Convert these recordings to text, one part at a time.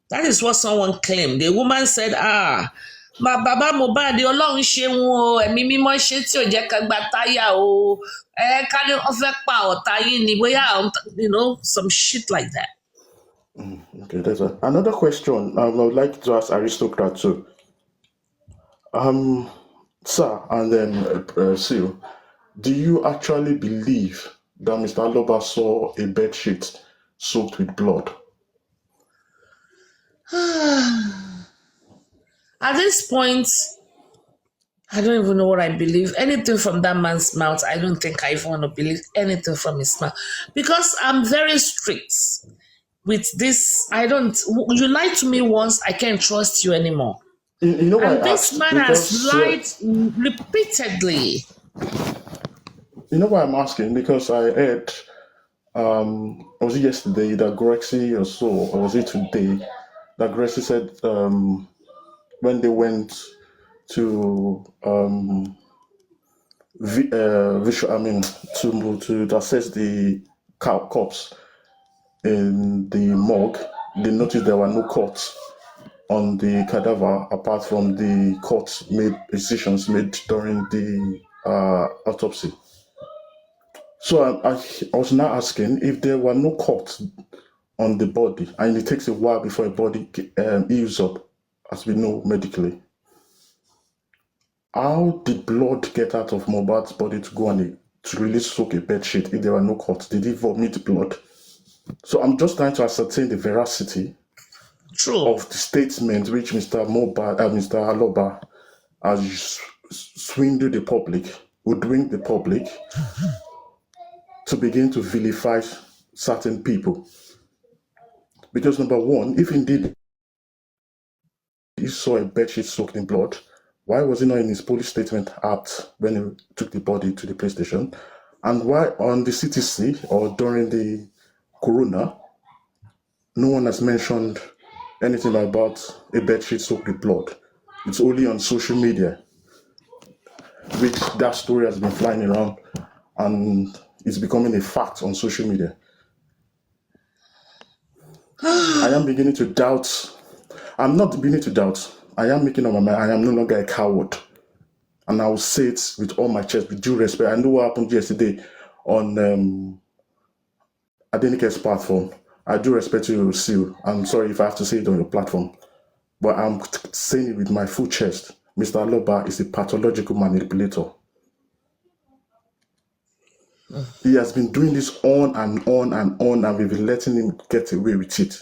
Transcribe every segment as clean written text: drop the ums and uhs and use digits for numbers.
That is what someone claimed. The woman said, my baba Mohbad, Ọlọ́run ṣeun o, ẹ̀mí mímọ́ ṣe tí ò jẹ́ ká gba táyà o, ká ní wọ́n fẹ́ pa ọ̀tá yín ni bóyá, some shit like that. Okay, that's another question. I would like to ask Aristocrat too. Sir, and then Seal, do you actually believe that Mr. Aloba saw a bed sheet soaked with blood? At this point, I don't even know what I believe. Anything from that man's mouth, I don't think I even want to believe anything from his mouth. Because I'm very strict with this. You lied to me once, I can't trust you anymore. You know why And this man has lied repeatedly. You know why I'm asking? Because I heard, was it yesterday that Grexy or so, or was it today, that Grexy said when they went to to assess the corpse in the morgue, they noticed there were no cuts on the cadaver apart from the incisions made during the autopsy. So I was now asking if there were no cuts on the body, and it takes a while before a body heals up, as we know medically. How did blood get out of Mohbad's body to go on to really soak a bed sheet if there were no cuts? Did he vomit blood? So I'm just trying to ascertain the veracity of the statement which Mr. Aloba has swindled the public, hoodwinked the public, to begin to vilify certain people. Because number one, if indeed he saw a bedsheet soaked in blood, why was he not in his police statement act when he took the body to the police station? And why on the CTC or during the corona, no one has mentioned anything about a bedsheet soaked with blood? It's only on social media, which that story has been flying around and it's becoming a fact on social media. I am beginning to doubt. I'm not beginning to doubt. I am making up my mind. I am no longer a coward. And I will say it with all my chest, with due respect. I know what happened yesterday on Adenike's platform. I do respect you, Seal. I'm sorry if I have to say it on your platform. But I'm saying it with my full chest. Mr. Aloba is a pathological manipulator. He has been doing this on and on and on, and we've been letting him get away with it.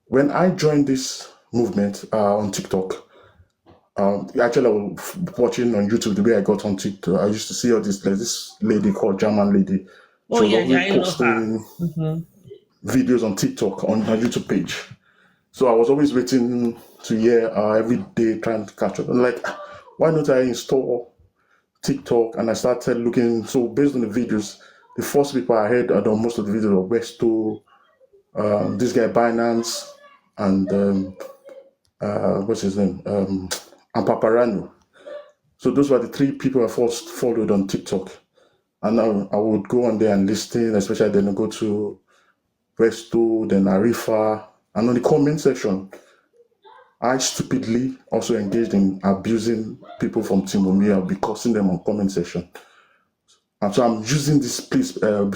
When I joined this movement on TikTok, actually I was watching on YouTube the way I got on TikTok. I used to see all this lady called German lady. She was always posting videos on TikTok on her YouTube page. So I was always waiting to hear every day trying to catch up. I'm like, why don't I install TikTok? And I started looking. So based on the videos, the first people I heard on most of the videos were Westo, this guy Binance, and what's his name? And Paparano. So those were the three people I first followed on TikTok. And I would go on there and listen, especially then I go to Westo, then Arifa, and on the comment section, I stupidly also engaged in abusing people from Team Omi. I'll be cursing them on comment section. And so I'm using this, please, I'm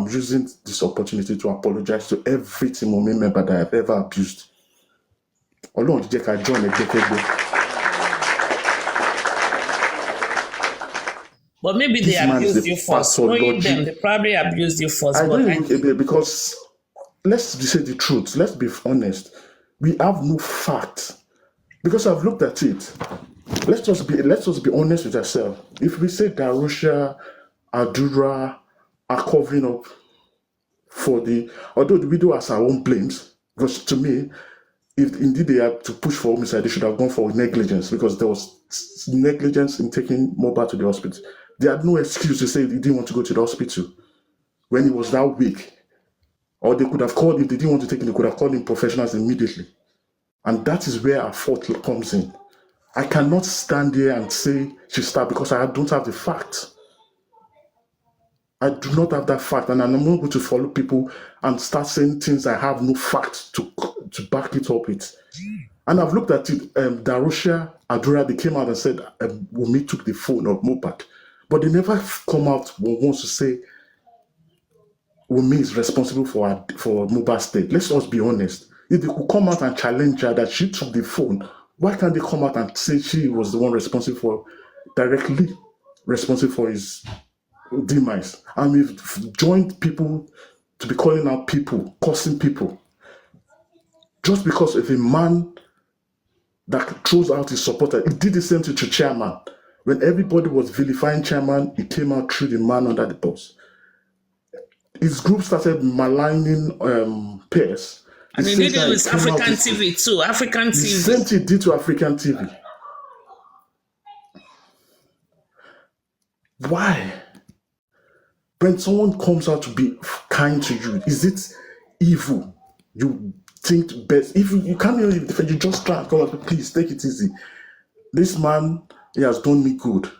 using this opportunity to apologize to every Team Omi member that I've ever abused. But maybe they abused you first. Knowing them, they probably abused you first. I don't because let's say the truth. Let's be honest. We have no facts because I've looked at it. Let's just be honest with ourselves. If we say Darusha, Adura are covering up for although the widow has her own blames, because to me, if indeed they had to push for homicide, they should have gone for negligence because there was negligence in taking Mohbad to the hospital. They had no excuse to say they didn't want to go to the hospital when he was that weak. Or they could have called, if they didn't want to take him, they could have called in professionals immediately. And that is where our fault comes in. I cannot stand here and say she stabbed because I don't have the facts. I do not have that fact, and I'm not going to follow people and start saying things I have no facts to to back it up with. And I've looked at it. Darusha Adura, they came out and said Wunmi took the phone of Mohbad, but they never come out once to say Wunmi is responsible for Mohbad's death. Let's just be honest. If they could come out and challenge her that she took the phone, why can't they come out and say she was the one directly responsible for his demise? And we've joined people to be calling out people, cursing people, just because of a man that throws out his supporter. He did the same to Chairman. When everybody was vilifying Chairman, he came out, threw the man under the bus. His group started maligning Pierce. And he did it with African TV too. African TV. The same thing he did to African TV. Why? When someone comes out to be kind to you, is it evil? You think best. If you can't even defend, you just try and come out, please take it easy. This man, he has done me good.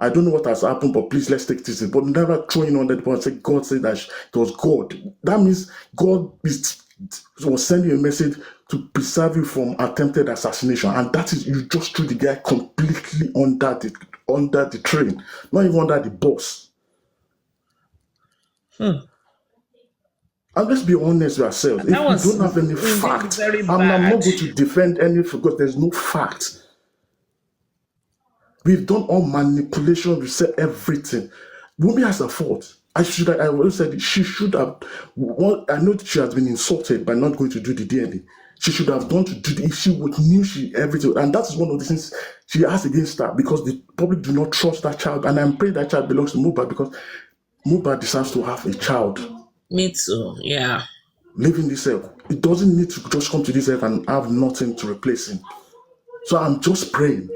I don't know what has happened, but please let's take it easy. But never throwing on that and say God said that it was God. That means God was sending a message to preserve you from attempted assassination, and that is, you just threw the guy completely under the train, not even under the bus. And let's be honest with ourselves. If we don't have any fact, I'm not going to defend any because there's no fact. We've done all manipulation. We said everything. Wunmi has a fault. I always said she should have. I know that she has been insulted by not going to do the DNA. She should have done to do if she would knew everything. And that is one of the things she has against her, because the public do not trust that child. And I'm praying that child belongs to Mohbad, because Mohbad decides to have a child. Me too, yeah. Living this earth. It doesn't need to just come to this earth and have nothing to replace him. So I'm just praying.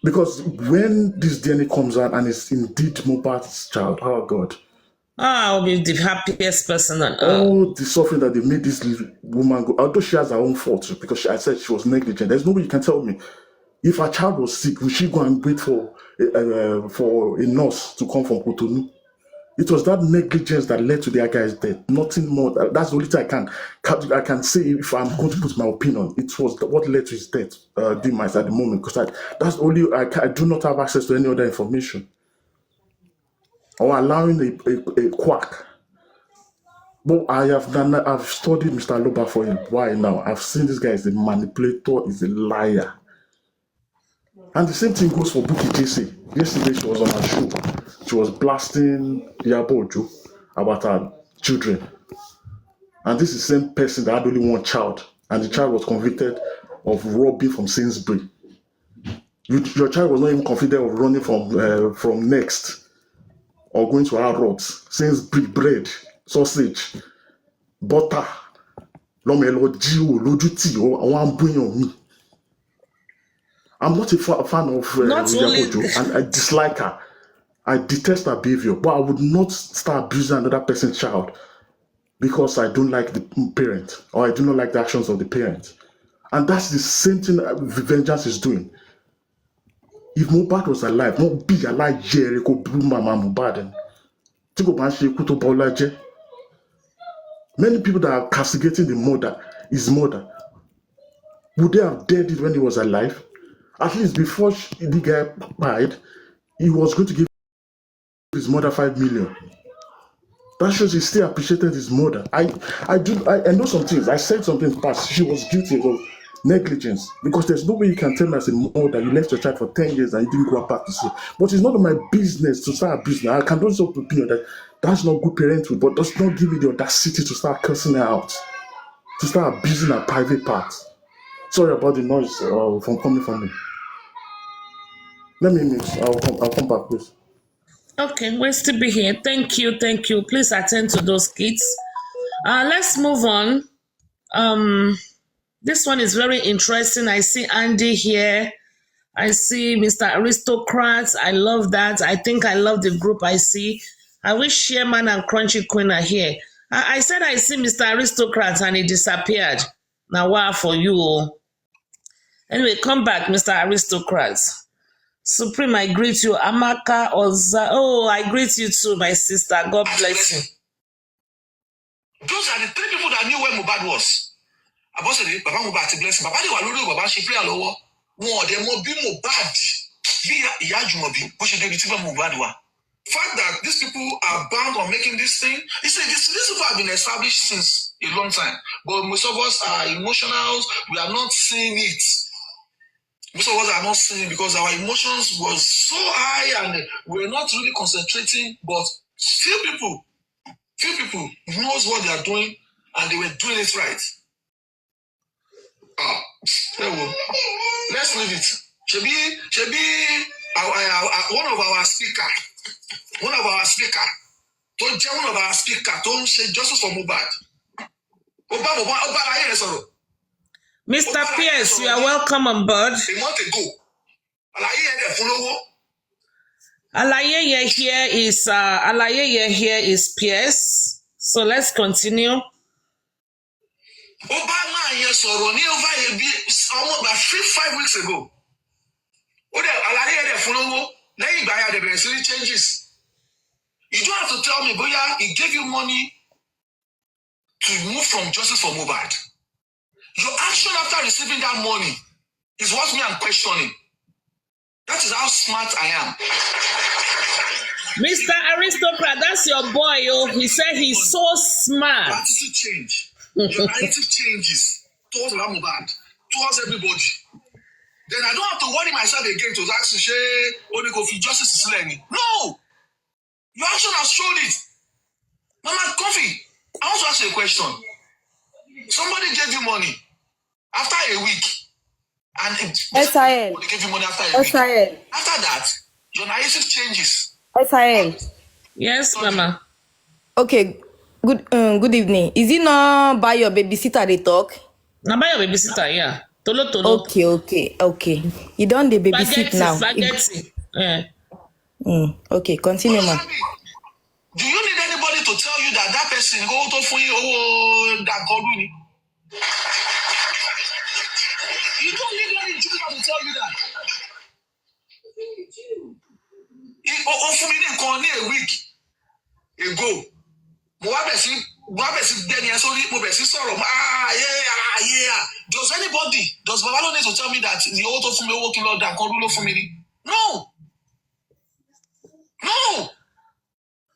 Because when this DNA comes out and it's indeed Mohbad's child, oh God. I'll be the happiest person on earth. All the suffering that they made this woman go, although she has her own fault, because I said she was negligent. There's nobody you can tell me. If her child was sick, would she go and wait for a nurse to come from Cotonou? It was that negligence that led to the guy's death. Nothing more. That's the only thing I can say if I'm going to put my opinion. It was what led to his death, demise at the moment. Because that's only I do not have access to any other information. Or allowing a quack. But I've studied Mr. Loba for a while now. I've seen this guy is a manipulator, is a liar. And the same thing goes for Bukky Jesse. Yesterday she was on her show. She was blasting Yabojo about her children. And this is the same person that had only one child. And the child was convicted of robbing from Sainsbury. Your child was not even convicted of running from Next or going to Harrods. Sainsbury bread, sausage, butter. I'm not a fan of Yabojo, and I dislike her. I detest her behavior, but I would not start abusing another person's child because I don't like the parent, or I do not like the actions of the parent. And that's the same thing Vengeance is doing. If Mohbad was alive, not be alive, Jericho blew Mama Mohbad. Many people that are castigating his mother, would they have dared it when he was alive? At least before the guy died, he was going to give his mother 5 million. That shows he still appreciated his mother. I know some things. I said something past. She was guilty of negligence, because there's no way you can tell me as a mother you left your child for 10 years and you didn't go back to see. But it's not my business to start abusing her. I can also opinion that that's not good parenthood, but does not give me the audacity to start cursing her out, to start abusing her private parts. Sorry about the noise from coming from me. Let me mix. I'll come back, please. Okay, we'll still be here. Thank you. Please attend to those kids. Let's move on. This one is very interesting. I see Andy here. I see Mr. Aristocrat. I love that. I think I love the group I see. I wish Chairman and Crunchy Queen are here. I said I see Mr. Aristocrat and he disappeared. Now, wow for you. Anyway, come back, Mr. Aristocrat. Supreme, I greet you. Amaka Oza. Oh, I greet you too, my sister. God bless you. Those are the three people that knew where Mohbad was. Abọ́sẹ̀dé bàbá Mohbad ti blessing bàbá lè wà lórí bàbá ṣe prayer lọ́wọ́ wọn ọ̀dẹ̀ mọ bí Mohbad bí ìyá Àjùmọ̀bí bó ṣe débi tí bá Mohbad wà. Fact that these people are bound on making this thing, you see, these people have been established since a long time, but most of us are emotional. We are not seeing it. Most of us are not seeing it because our emotions was so high and we're not really concentrating. But few people knows what they are doing and they were doing it right. Let's leave it. Should be one of our speaker tó jẹ́ one of our speaker tó ń ṣe justice for Mohbad. Ọba ayé rẹ̀ sọ̀rọ̀. Mr. Pierce, you are welcome on board. A month ago, àlàyé yẹn dẹ̀ fún lówó. Alayeye here is Pierce. So let's continue. Ọba máa yẹn sọ̀rọ̀ ní over a bit almost about 5 weeks ago. Ó dẹ̀ àlàyé yẹn dẹ̀ fún lówó lẹ́yìn ìgbà yẹn dẹ̀ bẹ̀rẹ̀ sí changes. You don't have to tell me, Boya, he gave you money to move from justice for Mohbad. Your action after receiving that money is what me I'm questioning. That is how smart I am. Mr. Aristocrat, that's your boy. Oh, he said he's so smart. Your attitude change. Your attitude changes towards Mohbad, towards everybody. Then I don't have to worry myself again to ask you, only go for justice is learning. No! Your action has shown it. Mama Kofi, I want to ask you a question. Somebody gave you money after a week. And SIL. They gave you money after a week. SIL. After that, your narrative changes. SIL. Yes, Mama. Okay. Good evening. Is it not by your babysitter they talk? Now by your babysitter, yeah. Tolo. Okay. You don't the babysit now. Spaghetti. Okay, continue, ma. Do you need anybody to tell you that person go to for you that God will? You don't need any Jew to tell you that. For me, they call me a week ago. Does Babalo need to tell me that the auto for me working Lord that God will for me? No.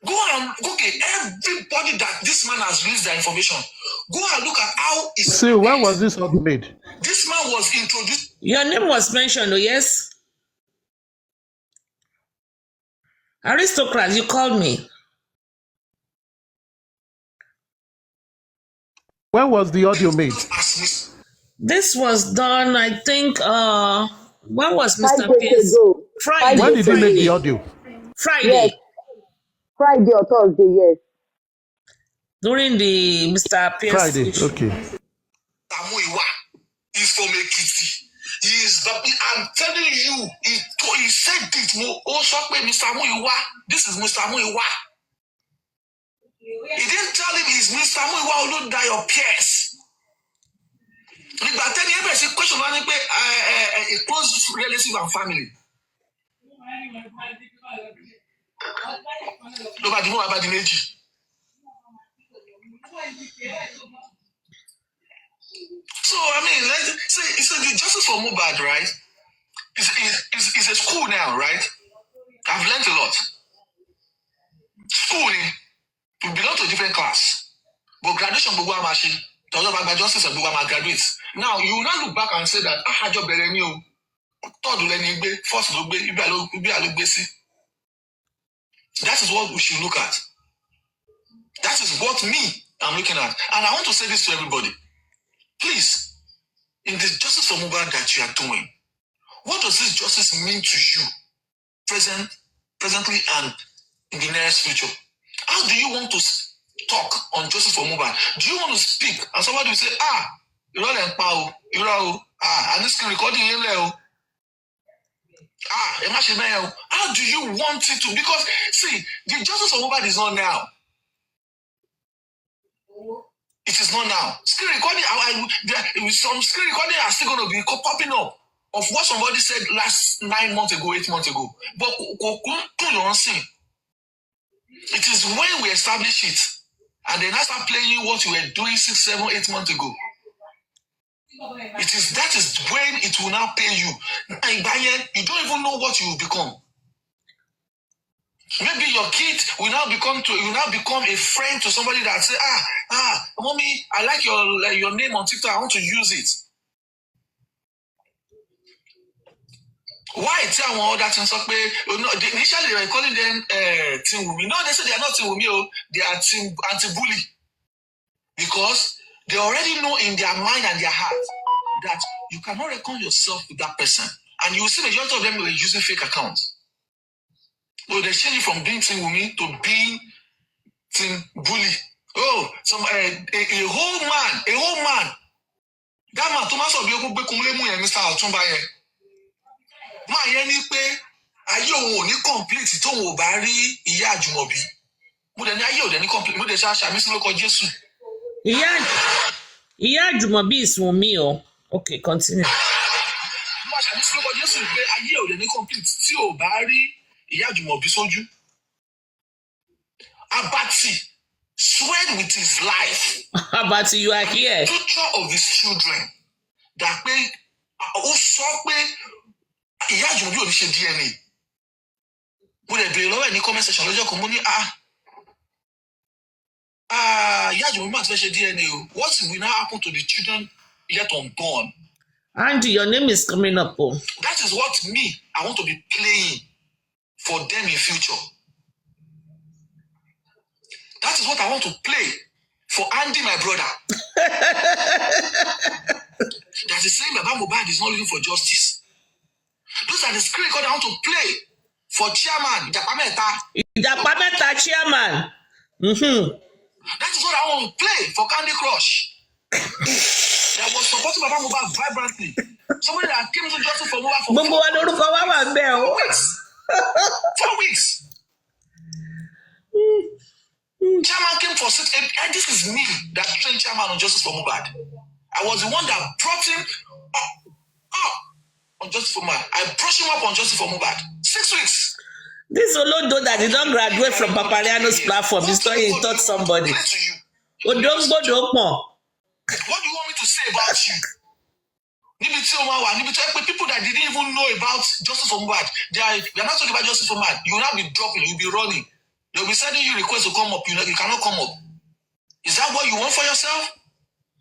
Go and everybody that this man has released their information. Go and look at how it's. See, when was this all made? This man was introduced. Your name was mentioned, oh yes? Aristocrat, you called me. When was the audio made? This was done, I think, when was Mr. 5 days Pierce? ago. Friday. When did he make the audio? Friday. Yes. Friday or Thursday, yes. During the Mr. Pierce. Friday, okay. He's from Ekiti. I'm telling you, he said it. Mr. Muiwa. This is Mr. Muiwa. He didn't tell him he's Mr. Muiwa who don't die of Pierce. But then he ever said question a close relative and family. Nobody know about the Meji. So I mean, let's say the justice for Mohbad, right? It's a school now, right? I've learned a lot. School, we belong to a different class, but graduation machine. Justice and graduate. Now you will not look back and say that job first that is what we should look at. That is what I'm looking at. And I want to say this to everybody. Please, in the justice for Mohbad that you are doing, what does this justice mean to you presently and in the nearest future? How do you want to talk on justice for Mohbad? Do you want to speak and somebody will say, and this recording in there. How do you want it to? Because see, the justice for Mohbad is not now. It is not now. Screen recording, some screen recording are still going to be popping up of what somebody said last 9 months ago, 8 months ago. But it is when we establish it and then I start playing what you were doing 6, 7, 8 months ago. That is when it will now pay you. And by then, you don't even know what you will become. Maybe your kid will now become a friend to somebody that say, mommy, I like your name on TikTok, I want to use it. Why tell one other things? Initially they were calling them Team Wumi. No, they say they are not Team Wumi, they are Team Anti-Bully. Because they already know in their mind and their heart that you cannot reckon yourself with that person. And you will see majority of them were using fake accounts. So they change it from being Team Wumi to being Team Bully. Oh, a whole man. That man, Thomas Obiokun Bekunle mu yen Mr. Otunba yen. Ma yen ni pe ayé òun ò ní complete tó òun ò bá rí ìyá Àjùmọ̀bí. Mo dẹ̀ ní ayé ò dẹ̀ ní complete. Mo dẹ̀ ṣe àṣà mi sí lórúkọ Jésù. Ìyá Àjùmọ̀bí is Wunmi o. Okay, continue. Mo àṣà mi sí lórúkọ Jésù pé ayé ò dẹ̀ ní complete tí ò bá rí ìyá Àjùmọ̀bí sójú. Abati swear with his life. Abati, you are here. The future of his children. That pé ó sọ pé ìyá Àjùmọ̀bí ò ní ṣe DNA. Mo lè béèrè lọ́wọ́ ẹ̀ ní comment section lọ́jọ́ kan mo ní ìyá Àjùmọ̀bí máa ti fẹ́ ṣe DNA o. What will now happen to the children yet unborn? Andy, your name is coming up. Oh. That is what I want to be playing for them in future. That is what I want to play for Andy, my brother. That is saying Baba Mohbad is not looking for justice. Those are the screen record I want to play for chairman Ijapameta chairman. That is what I want to play for Candy Crush. That was supporting Baba Mohbad vibrantly. Somebody that came to justice for Mohbad for 4 weeks. 4 weeks. Chairman came for 6 and this is me that trained chairman on justice for Mohbad. I was the one that brought him up on justice for Mohbad. I brushed him up on justice for Mohbad. 6 weeks. This Olodo that did not graduate from Papariano's platform is not he taught somebody. What do you want me to say about you? People that didn't even know about justice for Mohbad, they are not talking about justice for Mohbad. You will not be dropping, you'll be running. They'll be sending you requests to come up. You cannot come up. Is that what you want for yourself?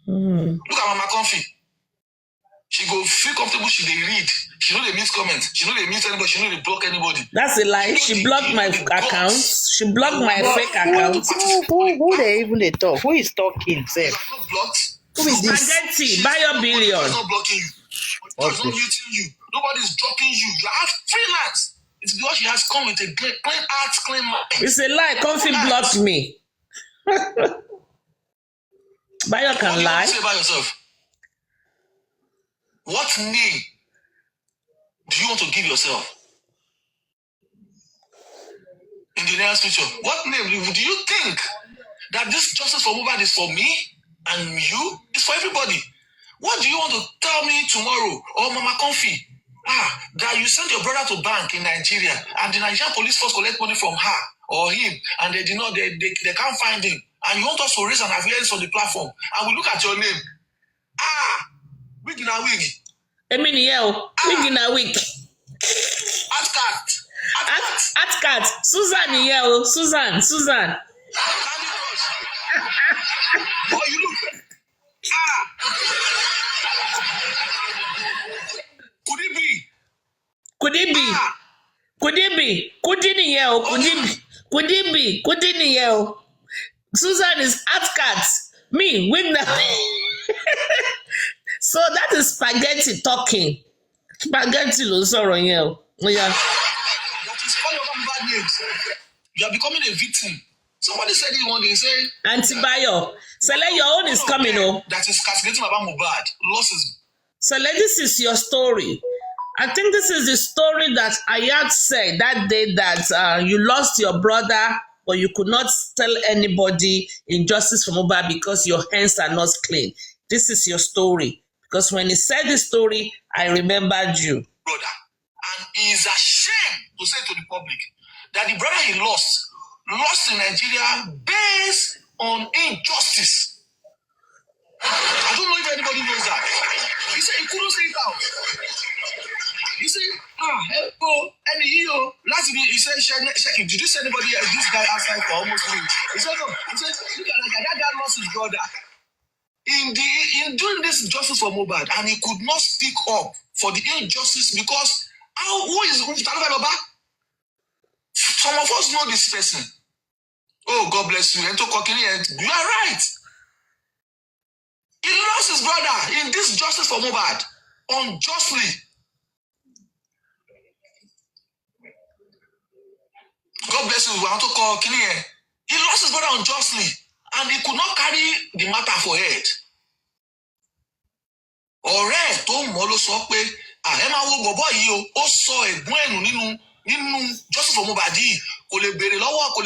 Look at Mama Comfy. She go feel comfortable, she dey read. She know they mute comments. She know they mute anybody. She know they block anybody. That's a lie. She blocked my accounts. She blocked my fake accounts. Who they even they talk? Who is talking? Say. You are not blocked. Who is this? Spaghetti, buy your billion. Nobody is not blocking you. Nobody is not muting you. Nobody is dropping you. You have freelance. It's because she has come with a clean heart, clean mind. It's a lie. Comfy blocked me. Bayo can lie. What do you want to say about yourself? What name do you want to give yourself? In the near future, what name do you think that this justice for Mohbad is for me and you? It's for everybody. What do you want to tell me tomorrow? Or Mama Comfy? That you sent your brother to bank in Nigeria and the Nigerian police force collect money from her or him and they can't find him. And you want us to raise an awareness on the platform and we look at your name. Wig na wig. Wig na wig. Atcat. Susan Susan. Oh, you look. Could it be? Susan is Atcat. Me, wig na. So that is spaghetti talking. Spaghetti ló sọ̀rọ̀ yẹn o. Yeah. That is all your bad names. You are becoming a victim. Somebody said it one day, say Antibayo. Sele, your own is coming, oh. That is cascading about Mohbad. Losses. Sele, this is your story. I think this is the story that Ayat said that day that you lost your brother, but you could not tell anybody in justice for Mohbad because your hands are not clean. This is your story. Because when he said this story, I remembered you. Brother. And he is ashamed to say to the public that the brother he lost in Nigeria based on injustice. I don't know if anybody knows that. did you see anybody this guy outside for almost 3 weeks? He said, no. He said, look at that guy. That guy lost his brother. In doing this justice for Mohbad, and he could not speak up for the injustice because who is Taloba? Some of us know this person. Oh, God bless you. You are right. He lost his brother in this justice for Mohbad unjustly. God bless you. We want to call Kini. He lost his brother unjustly, and he could not carry the matter for head. Ọ̀rẹ́ tó mọ̀ ló sọ pé ẹ máa wo bọ̀bọ̀ yìí o, ó sọ ẹ̀gbọ́n ẹ̀nù nínú justice for Mohbad yìí kò lè béèrè lọ́wọ́ kò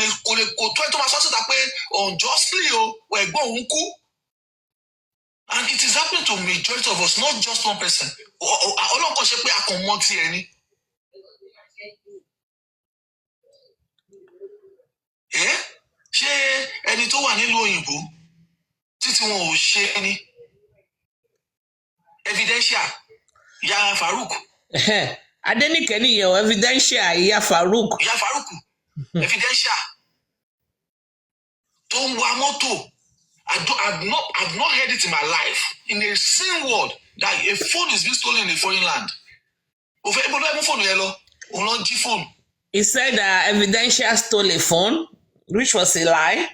tó ẹ tó máa sọ síta pé unjustly o ẹ̀gbọ́n òun kú. And it is happening to majority of us, not just one person. Ọlọ́kàn ṣe pé a kàn mọ́ tiẹ̀ ni. Ṣé ẹni tó wà nílùú òyìnbó títí wọn ò ṣe ni? Evidential Ìyá Farouk. Adenike nìyẹn o, evidential Ìyá Farouk. Ìyá Farouk. Evidential. Tó ń wa mọ́tò. I've not heard it in my life in a same word that a phone is being stolen in a foreign land. He said that Evidential stole a phone, which was a lie.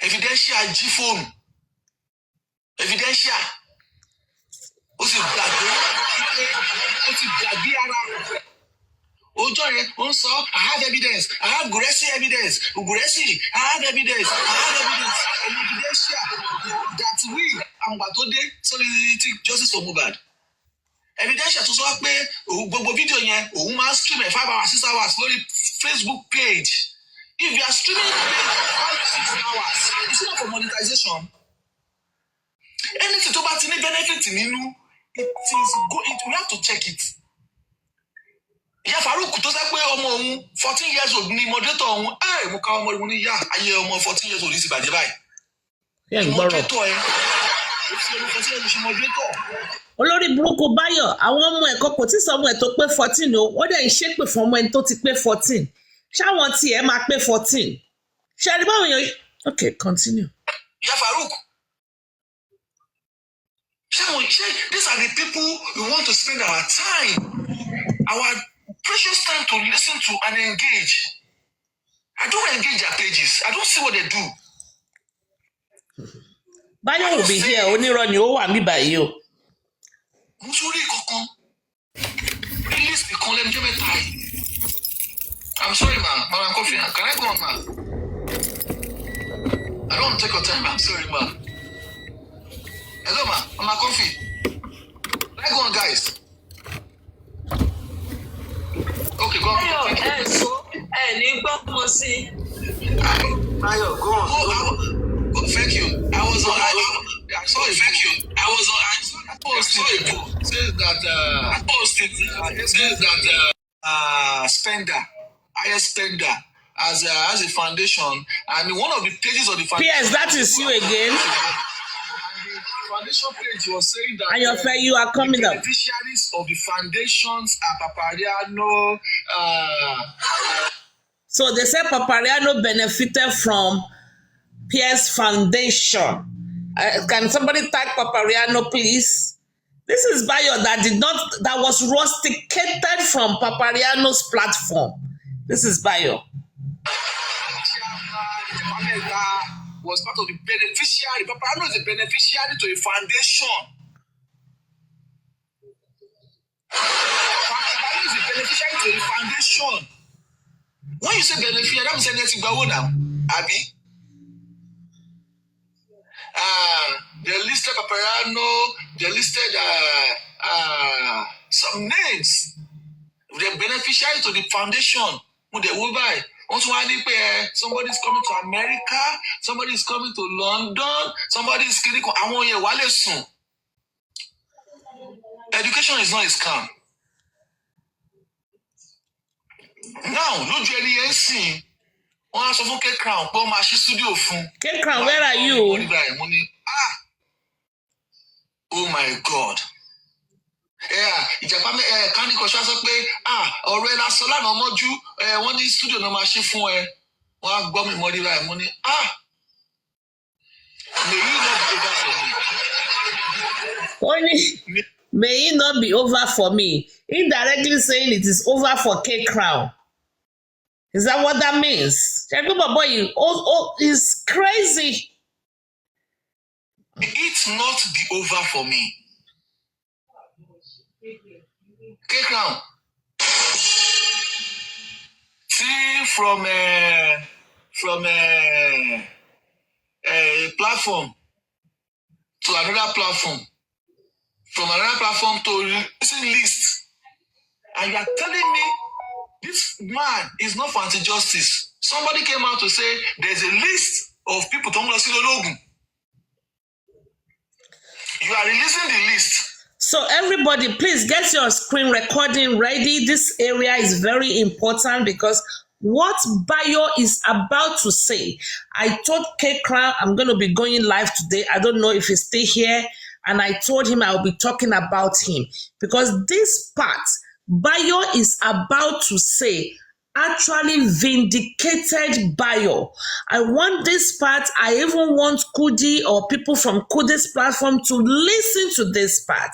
Evidential G phone. Evidential. Ó sì gbàgbé ara. Ojo yẹn ó ń sọ I have evidence, I have Guresi evidence, Guresi I have evidence, evidential that we àgbà tó dé solidarity justice for Mohbad. Evidential tó sọ pé gbogbo fídíò yẹn òun máa ń stream 5 hours 6 hours lórí Facebook page. If you are streaming 5 6 hours, it's not for monetization. Anything tó bá ti ní benefit nínú, we have to check it. Ìyá Farouk tó sẹ́ pé ọmọ òun 14 years old ni moderator òun mo ká ọmọ ìwọ ní ìyá ayé ọmọ 14 years old ti bàjẹ́ báyìí. Moderator ẹ̀ ó fi ọmọ 14 years old ṣe moderator. Olórí burúkú Báyọ̀ àwọn ọmọ ẹ̀kọ́ kò tí sọ ọmọ ẹ̀ tó pé 14 o, wọ́n dẹ̀ ń ṣépè fún ọmọ ẹ̀ tó ti pé 14. Ṣáwọn tiẹ̀ máa pé 14. Ṣé ẹni báwọn èèyàn. Okay, continue. Ìyá Farouk. These are the people we want to spend our time, our precious time to listen to and engage. I don't engage their pages. I don't see what they do. Báyọ̀ will be here. Onírọ̀ ni ó wà mí báyìí o. Mo tún rí kankan. Release the call them time. I'm sorry, ma. Madam Kofi, can I go on, ma? I don't want to take your time. I'm sorry, ma. Hello, ma. Madam Kofi. Can I go on, guys? Okay, go on. Go on. Thank you. I was on. I saw it. Thank you. I was on. I posted it. Says that spender, highest spender as a foundation, and one of the pages of the foundation. P.S. That is you again. Foundation page was saying that Ayofe, you are coming up. Beneficiaries of the foundations are Papariano. So they said Papariano benefited from PS Foundation. Can somebody type Papariano, please? This is Bayo that was rusticated from Papariano's platform. This is Bayo. Was part of the beneficiary. Papariano is a beneficiary to a foundation. Papariano is a beneficiary to a foundation. When you say beneficiary, that means anything about now. Abi? They listed Papariano, they listed some names. The beneficiary to the foundation. Who they will buy. Somebody is coming to America, somebody is coming to London, somebody is clinical. Education is not a scam. Now, lójú ẹni yẹn sìn, wọ́n á sọ fún K-Crown pé wọ́n máa ṣí studio fún. K-Crown, where are you? Oh my God. ìjàpá Candy Crush sọ pé ọ̀rọ̀ ẹ lásán lánàá mọ́jú wọ́n ní studio náà máa ṣe fún ẹ wọ́n á gbọ́ mi mọ́ rírà ẹ̀ mo ní may it not be over for me. Indirectly saying it is over for K Crown. Is that what that means? Boy, is crazy. May it not be over for me. K Crown. See from a platform to another platform, from another platform to list, and you are telling me this man is not for anti-justice. Somebody came out to say there's a list of people to Logun. You are releasing the list. So everybody, please get your screen recording ready. This area is very important because what Bayo is about to say. I told K Crown I'm going to be going live today. I don't know if he's still here. And I told him I'll be talking about him because this part Bayo is about to say actually vindicated Bayo. I want this part. I even want Kudi or people from Kudi's platform to listen to this part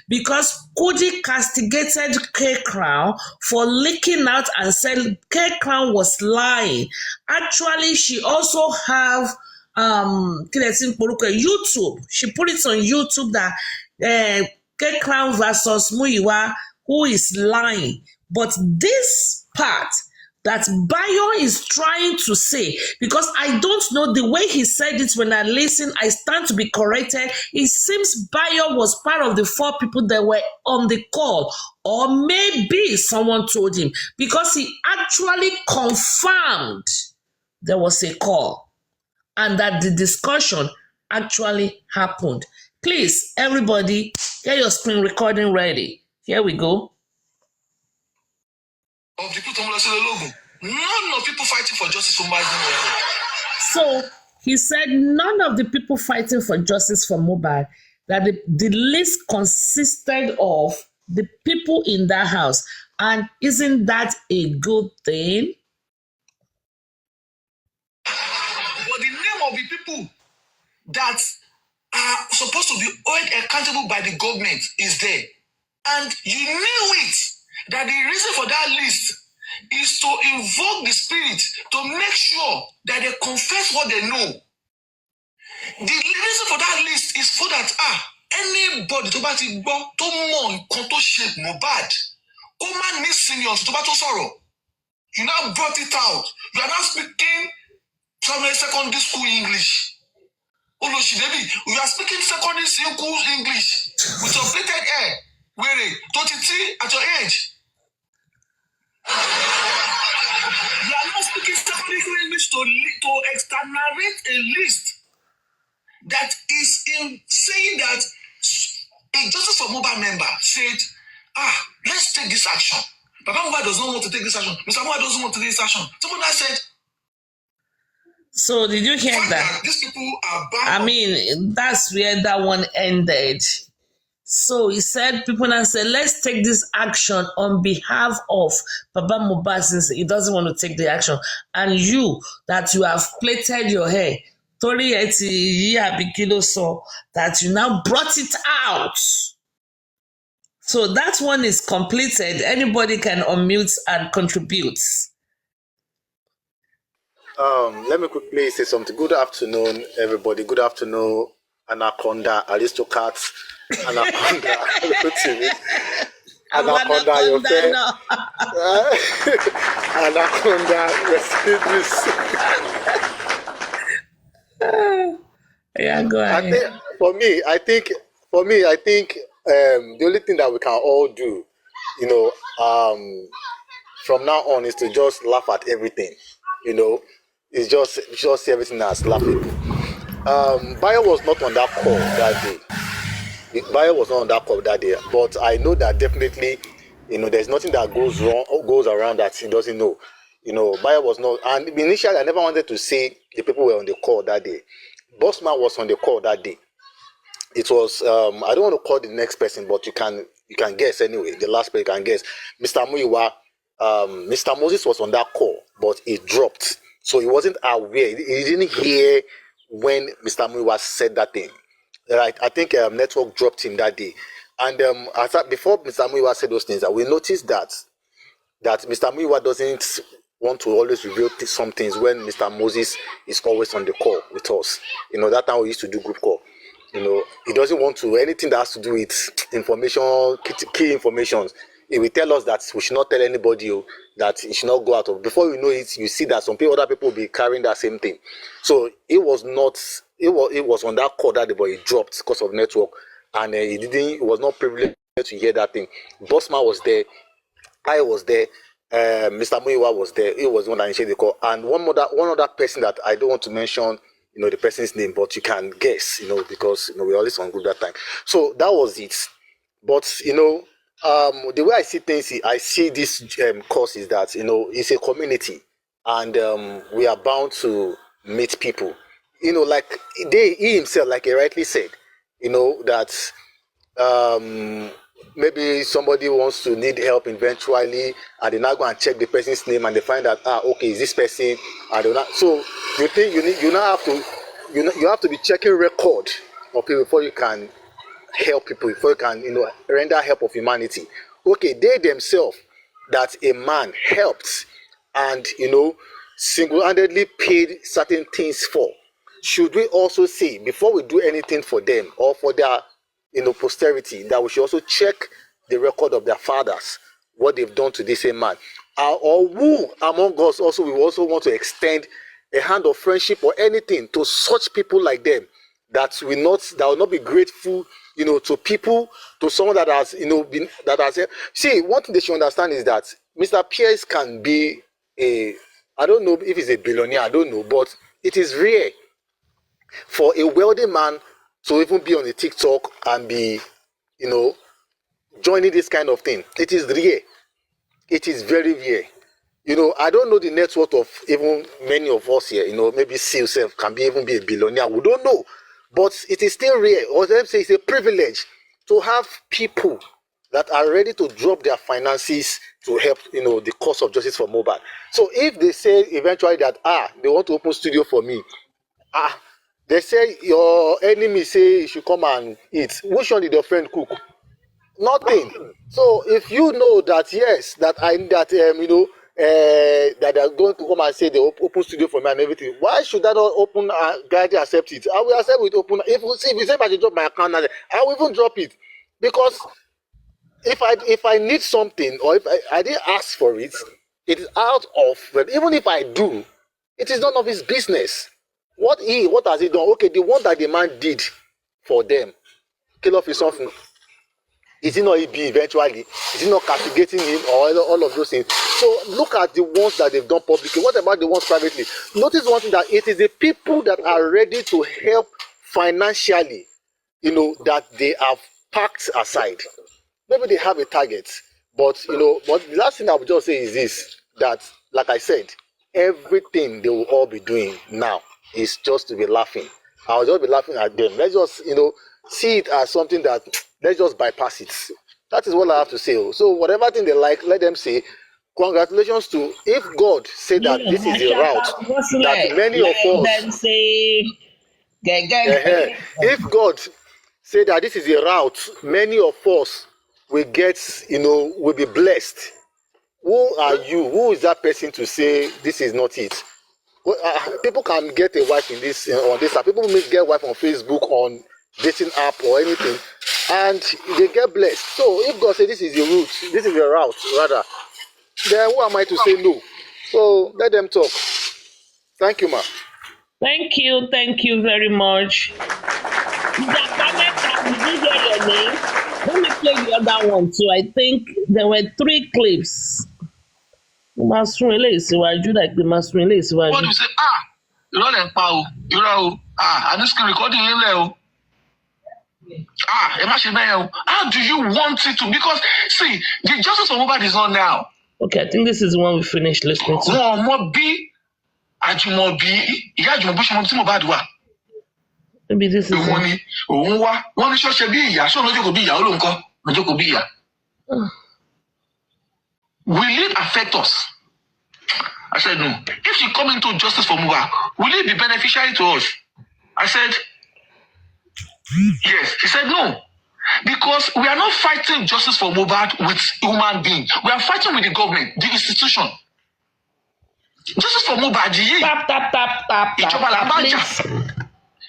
because Kudi castigated K Crown for leaking out and said K Crown was lying. Actually, she also have YouTube. She put it on YouTube that K Crown versus Muyiwa, who is lying. But this part that Bayo is trying to say, because I don't know the way he said it when I listen, I stand to be corrected. It seems Bayo was part of the 4 people that were on the call, or maybe someone told him, because he actually confirmed there was a call and that the discussion actually happened. Please, everybody, get your screen recording ready. Here we go. Of the people none of people fighting for justice for Mohbad. So he said none of the people fighting for justice for Mohbad, that the list consisted of the people in that house. And isn't that a good thing? But the name of the people that are supposed to be held accountable by the government is there. And you knew it, that the reason for that list is to invoke the spirit to make sure that they confess what they know. The reason for that list is for that anybody tó bá ti gbọ́ tó mọ̀ nǹkan tó ṣe Mohbad kó má ní seniors tó bá tó sọ̀rọ̀. You now brought it out. You are now speaking secondary school English. You are speaking secondary school English with your plated hair. Where 23 at your age. You are not speaking secondary school English to externalize a list that is in saying that a Justice for Mohbad member said, let's take this action. Papa Mohbad does not want to take this action. Mr. Mohbad doesn't want to take this action. Someone else said. So did you hear that? These people are bad. I mean, that's where that one ended. So he said, people now said, let's take this action on behalf of Papa Mohbad since he doesn't want to take the action. And you, that you have plaited your hair, that you now brought it out. So that one is completed. Anybody can unmute and contribute. Let me quickly say something. Good afternoon, everybody. Good afternoon, Anaconda, Aristocrats, Anaconda, Anaconda, your friend. Anaconda, Yeah, go ahead. I think the only thing that we can all do, from now on is to just laugh at everything. It's just see everything as laughable. Bayo was not on that call that day. Bayo was not on that call that day. But I know that definitely, there's nothing that goes around that he doesn't know. Bayo was not. And initially, I never wanted to say the people were on the call that day. Bossman was on the call that day. It was, I don't want to call the next person, but you can You can guess anyway. The last person you can guess. Mr. Muyiwa, Mr. Moses was on that call, but he dropped. So he wasn't aware. He didn't hear when Mr. Muyiwa said that thing. Right? I think network dropped him that day. And before Mr. Muyiwa said those things, we noticed that Mr. Muyiwa doesn't want to always reveal some things when Mr. Moses is always on the call with us. That time we used to do group call. He doesn't want to, anything that has to do with information, key information. He will tell us that we should not tell anybody that it should not go out of. Before you know it, you see that other people will be carrying that same thing. So it was on that call that day, but he dropped because of network. And he was not privileged to hear that thing. Bossman was there. I was there. Mr. Muyiwa was there. He was the one that initiated the call. And one other person that I don't want to mention, the person's name, but you can guess, because we're always on group that time. So that was it. But the way I see things, I see this course is that it's a community, and we are bound to meet people. Like he himself, like he rightly said, that maybe somebody wants to need help eventually, and they now go and check the person's name, and they find that okay, is this person? So you think you have to be checking record of people before you can help people, before you can render help of humanity. Okay, they themselves that a man helped and single-handedly paid certain things for. Should we also say before we do anything for them or for their posterity, that we should also check the record of their fathers, what they've done to this same man, or who among us also we also want to extend a hand of friendship or anything to such people like them that will not be grateful, to people, to someone that has see, one thing they should understand is that Mr. Pierce can be I don't know if he's a billionaire, I don't know, but it is rare for a wealthy man to even be on a TikTok and be, joining this kind of thing. It is rare. It is very rare. I don't know the net worth of even many of us here. Maybe C self can even be a billionaire. We don't know. But it is still rare. Or let me say it's a privilege to have people that are ready to drop their finances to help, the cause of justice for Mohbad. So if they say eventually that, they want to open studio for me, they say your enemy say you should come and eat. Which one did your friend cook? Nothing. So if you know that yes, that that they're going to come and say they open studio for me and everything, why should that not open gladly accept it? I will accept it open. If you say I should drop my account, I will even drop it, because if I need something or if I didn't ask for it, it is out of. But even if I do, it is none of his business. What has he done? Okay, the one that the man did for them, kill off his son. Is he not EB eventually? Is he not castigating him or all of those things? So look at the ones that they've done publicly. What about the ones privately? Notice one thing, that it is the people that are ready to help financially, that they have packed aside. Maybe they have a target, but but the last thing I would just say is this, that like I said, everything they will all be doing now is just to be laughing. I'll just be laughing at them. Let's just see it as something that let's just bypass it. That is what I have to say. So whatever thing they like, let them say. Congratulations to, if God said that this is a route that many of us say, if God said that this is a route many of us will get, will be blessed. Who are you? Who is that person to say this is not it? Well, people can get a wife in this on this app. People may get a wife on Facebook, on dating app or anything, and they get blessed. So if God said this is the route, this is the route rather, then who am I to say no? So let them talk. Thank you, ma. Thank you very much. Did you hear your name? Let me play the other one too. I think there were 3 clips. What do you say? Irọ́ lẹ̀ ń pa o, irọ́ o, àní screen recording yín lẹ̀ o. Ẹ má ṣe bẹ́ẹ̀ o. How do you want it to? Because see, the justice of Mohbad is not now. Okay, I think this is the one we finished listening to. Wọ́n mọ bí Àjùmọ̀bí, ìyá Àjùmọ̀bí ṣe mọ tí Mohbad wà. Maybe this is òun ni òun wá, wọ́n ní ṣọ́ọ̀ṣẹ́ bí ìyá, ṣọ́ọ̀ lójókòó bí ìyá, ó ló ń kọ́ lójókòó bí ìyá. Will it affect us? I said, no. If she come into justice for Mohbad, will it be beneficiary to us? I said, yes. She said, no. Because we are not fighting justice for Mohbad with human being. We are fighting with the government, the institution. Justice for Mohbad,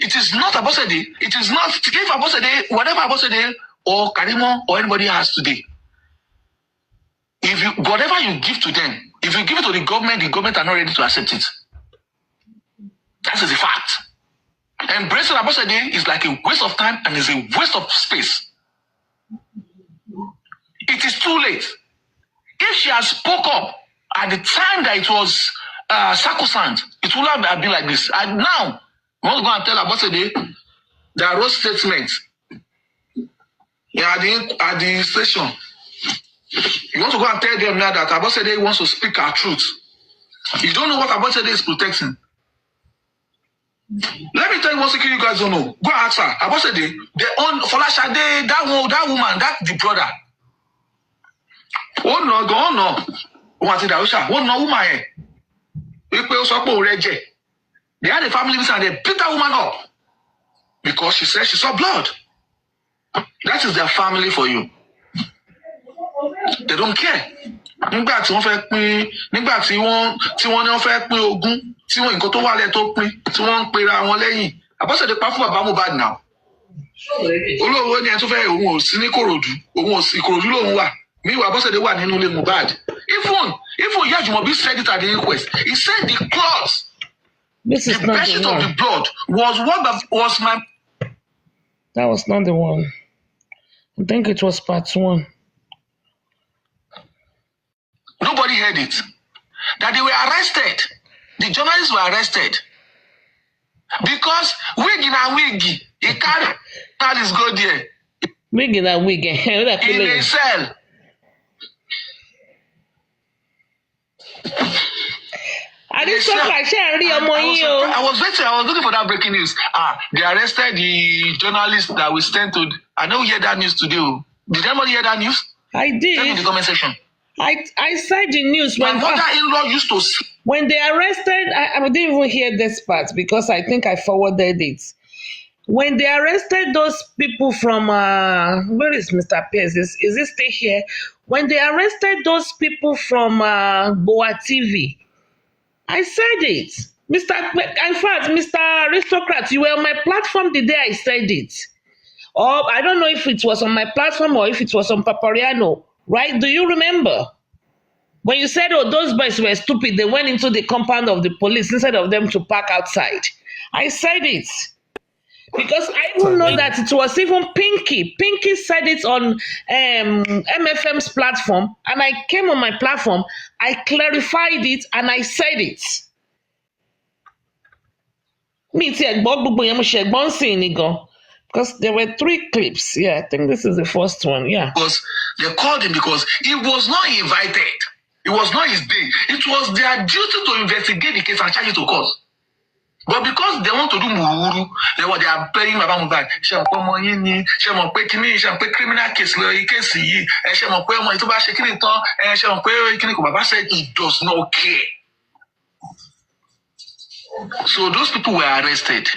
it is not Abosede. It is not if Abosede, whatever Abosede or Karimo or anybody has today. If you whatever you give to them, if you give it to the government are not ready to accept it. That is a fact. Embracing Abosede is like a waste of time and is a waste of space. It is too late. If she has spoke up at the time that it was sacrosanct, it would have been like this. And now, I want to go and tell Abosede that wrote statement at the station. You want to go and tell them now that Abosede wants to speak our truth. You don't know what Abosede is protecting. Let me tell you one secret you guys don't know. Go ask her. Abosede, they own Folashade, that woman, the brother. Oh no, go on no. What is that? Oh no, woman. They had a family visit and they beat that woman up because she said she saw blood. That is their family for you. They don't care. Nígbà tí wọ́n fẹ́ pín nígbà tí wọ́n ní wọ́n fẹ́ pín ogún tí wọ́n nǹkan tó wà lẹ̀ tó pín tí wọ́n ń pera wọn lẹ́yìn Abosede pa fún bàbá Mohbad náà. Olówó ni ẹ tó fẹ́ òun ò sí ní Ìkòròdú òun ò sí Ìkòròdú lòun wà meanwhile Abosede wà nínú ilé Mohbad. Even Ìyá Àjùmọ̀bí said it at the inquest. He said the cloth, the bedsheet of the blood was what was my. That was not the one. I think it was part 1. Nobody heard it. That they were arrested. The journalists were arrested. Because wig na wig. He can't journalists go there. Wig na wig. In a cell. I was waiting. I was looking for that breaking news. They arrested the journalist that we sent to. I know you heard that news today. Did anybody hear that news? I did. Tell me in the comment section. I saw the news when my mother-in-law used to. When they arrested, I didn't even hear this part because I think I forwarded it. When they arrested those people from where is Mr. Pierce? Is he still here? When they arrested those people from Boa TV, I said it. In fact, Mr. Aristocrat, you were on my platform the day I said it. Or I don't know if it was on my platform or if it was on Papariano. Right? Do you remember? When you said, oh, those boys were stupid, they went into the compound of the police instead of them to park outside. I said it. Because I even know that it was even Pinky. Pinky said it on MFM's platform, and I came on my platform, I clarified it, and I said it. Because there were 3 clips. Yeah, I think this is the first one. Yeah. Because they called him because he was not invited. It was not his day. It was their duty to investigate the case and charge it to court. But because they want to do muhuru, they are paying about Mohbad. Criminal case, Baba said he does not care. So those people were arrested.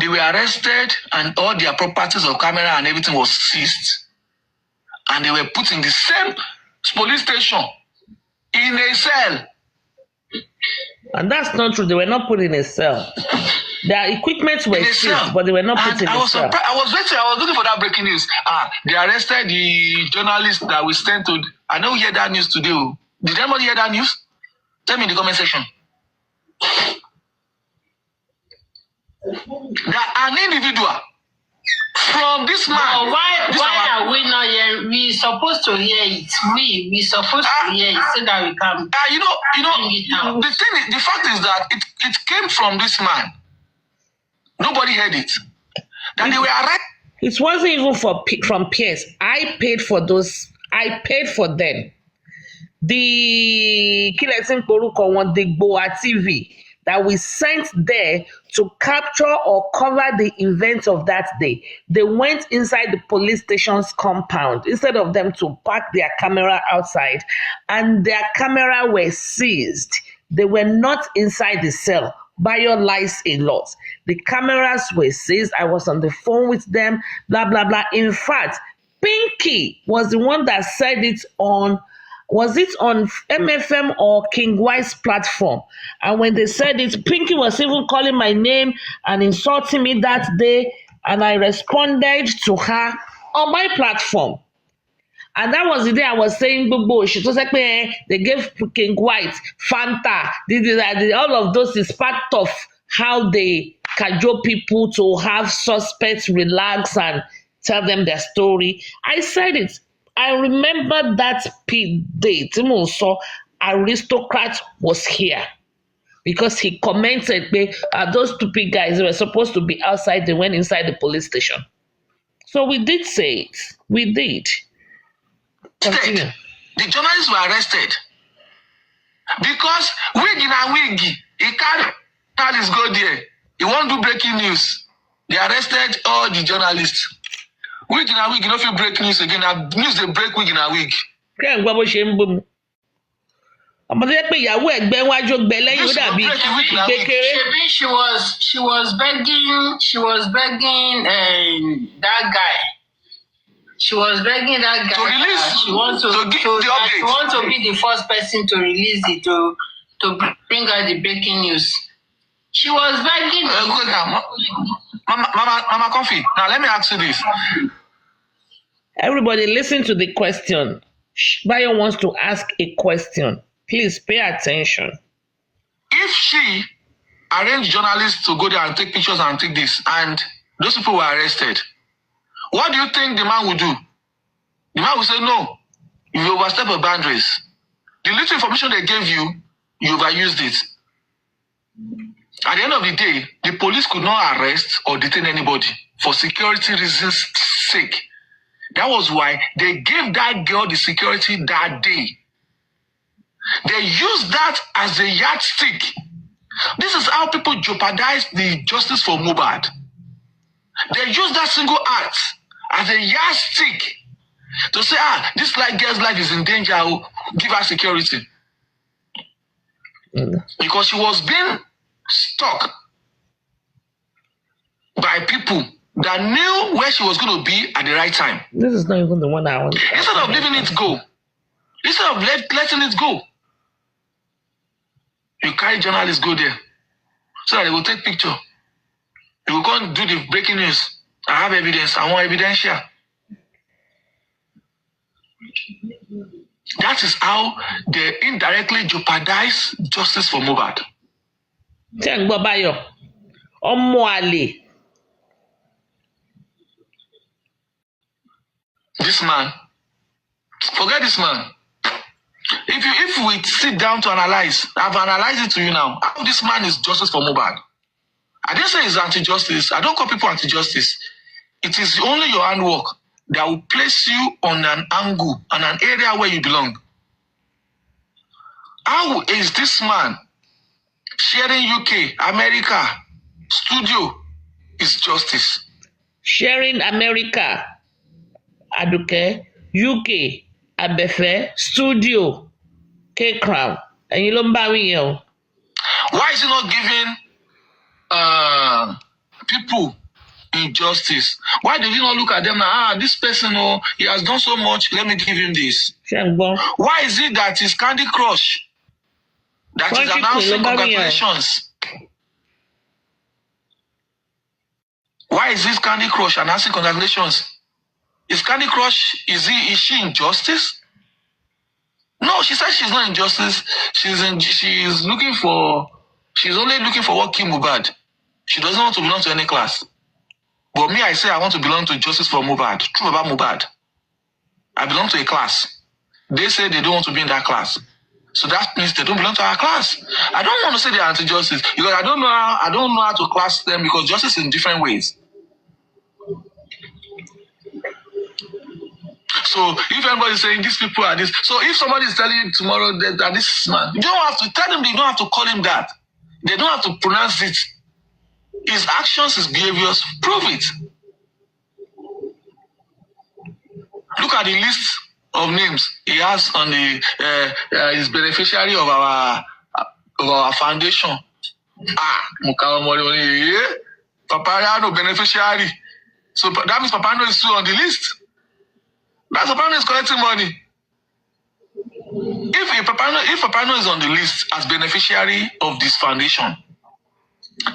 They were arrested and all their properties of camera and everything was seized. And they were put in the same police station in a cell. And that's not true. They were not put in a cell. Their equipment were seized, but they were not put in a cell. I was looking for that breaking news. They arrested the journalist that we sent to. I know you heard that news today. Did anybody hear that news? Tell me in the comment section. That an individual from this man. No, why are we not here? We supposed to hear it. We supposed to hear it so that we can. The fact is that it came from this man. Nobody heard it. That they were arrested. It wasn't even from Pierce. I paid for those. I paid for them. The Kiletin Koruko one, the Boa TV. that we sent there to capture or cover the events of that day. They went inside the police station's compound instead of them to park their camera outside, and their camera were seized. They were not inside the cell. Bayo lies a lot. The cameras were seized. I was on the phone with them, blah, blah, blah. In fact, Pinky was the one that said it on, was it on MFM or King Wise platform? And when they said it, Pinky was even calling my name and insulting me that day. And I responded to her on my platform. And that was the day I was saying, Bobo, she was like, they gave King White, Fanta, all of those is part of how they cajole people to have suspects relax and tell them their story. I said it. I remember that day. Timon saw Aristocrat was here because he commented, those stupid guys were supposed to be outside. They went inside the police station. So we did say it. We did. Continue. The journalists were arrested because wig in a wig, he can't journalists go there. He won't do breaking news. They arrested all the journalists. Wig in a wig, you don't feel break news again. News they break wig in a wig. She was begging that guy. She was begging that guy. To release. She wants to be the first person to release it, to bring out the breaking news. She was begging. Mama Coffee. Now let me ask you this. Everybody listen to the question. Bayo wants to ask a question. Please pay attention. If she arranged journalists to go there and take pictures and take this, and those people were arrested, what do you think the man would do? The man will say, no, you overstep the boundaries. The little information they gave you, you overused it. At the end of the day, the police could not arrest or detain anybody for security reasons' sake. That was why they gave that girl the security that day. They used that as a yardstick. This is how people jeopardize the justice for Mohbad. They use that single act as a yardstick to say, this girl's life is in danger, I will give her security. Because she was being stalked by people that knew where she was going to be at the right time. This is not even the one I want. Instead of letting it go, letting it go, you carry journalists go there so that they will take picture. You will go and do the breaking news. I have evidence. I want evidence here. That is how they indirectly jeopardize justice for Mohbad. This man, forget this man. If we sit down to analyze, I've analyzed it to you now, how this man is justice for Mohbad. I didn't say it's anti-justice. I don't call people anti-justice. It is only your handwork that will place you on an angle, on an area where you belong. How is this man sharing UK, America, studio is justice? Sharing America, Aduke, UK, Abefe, studio, K-Crown, and you don't buy me. Why is he not giving people injustice? Why did you not look at them now? This person, he has done so much, let me give him this. Why is it that his Candy Crush that is announcing congratulations? Why is this Candy Crush announcing congratulations? Is Candy Crush, is she in justice? No, she said she's not in justice. She's only looking for what killed Mohbad. She doesn't want to belong to any class. But me, I say I want to belong to justice for Mohbad. True about Mohbad. I belong to a class. They say they don't want to be in that class. So that means they don't belong to our class. I don't want to say they're anti-justice because I don't know how to class them because justice is in different ways. So if anybody's saying these people are this, so if somebody is telling you tomorrow that this man, you don't have to tell them, you don't have to call him that. They don't have to pronounce it. His actions, his behaviors prove it. Look at the list of names he has on the his beneficiary of our foundation. Papariano beneficiary. So that means Papariano is still on the list. That's Papariano is collecting money. If Papariano is on the list as beneficiary of this foundation,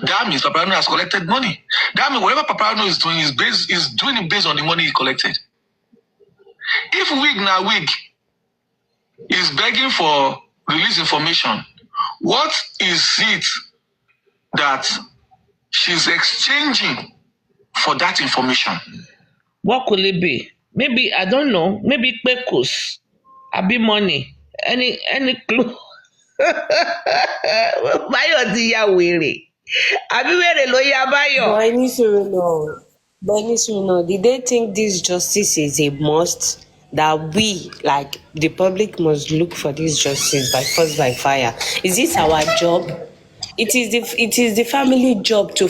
that means Papariano has collected money. That means whatever Papariano is doing is doing it based on the money he collected. If Wig is begging for release information, what is it that she's exchanging for that information? What could it be? Maybe, I don't know, maybe Pekus, Abi money, any clue? Bayo ti ya wèrè. Abi wèrè ló ya Bayo. But did they think this justice is a must? That we, like the public, must look for this justice by force by fire? Is this our job? It is the family job to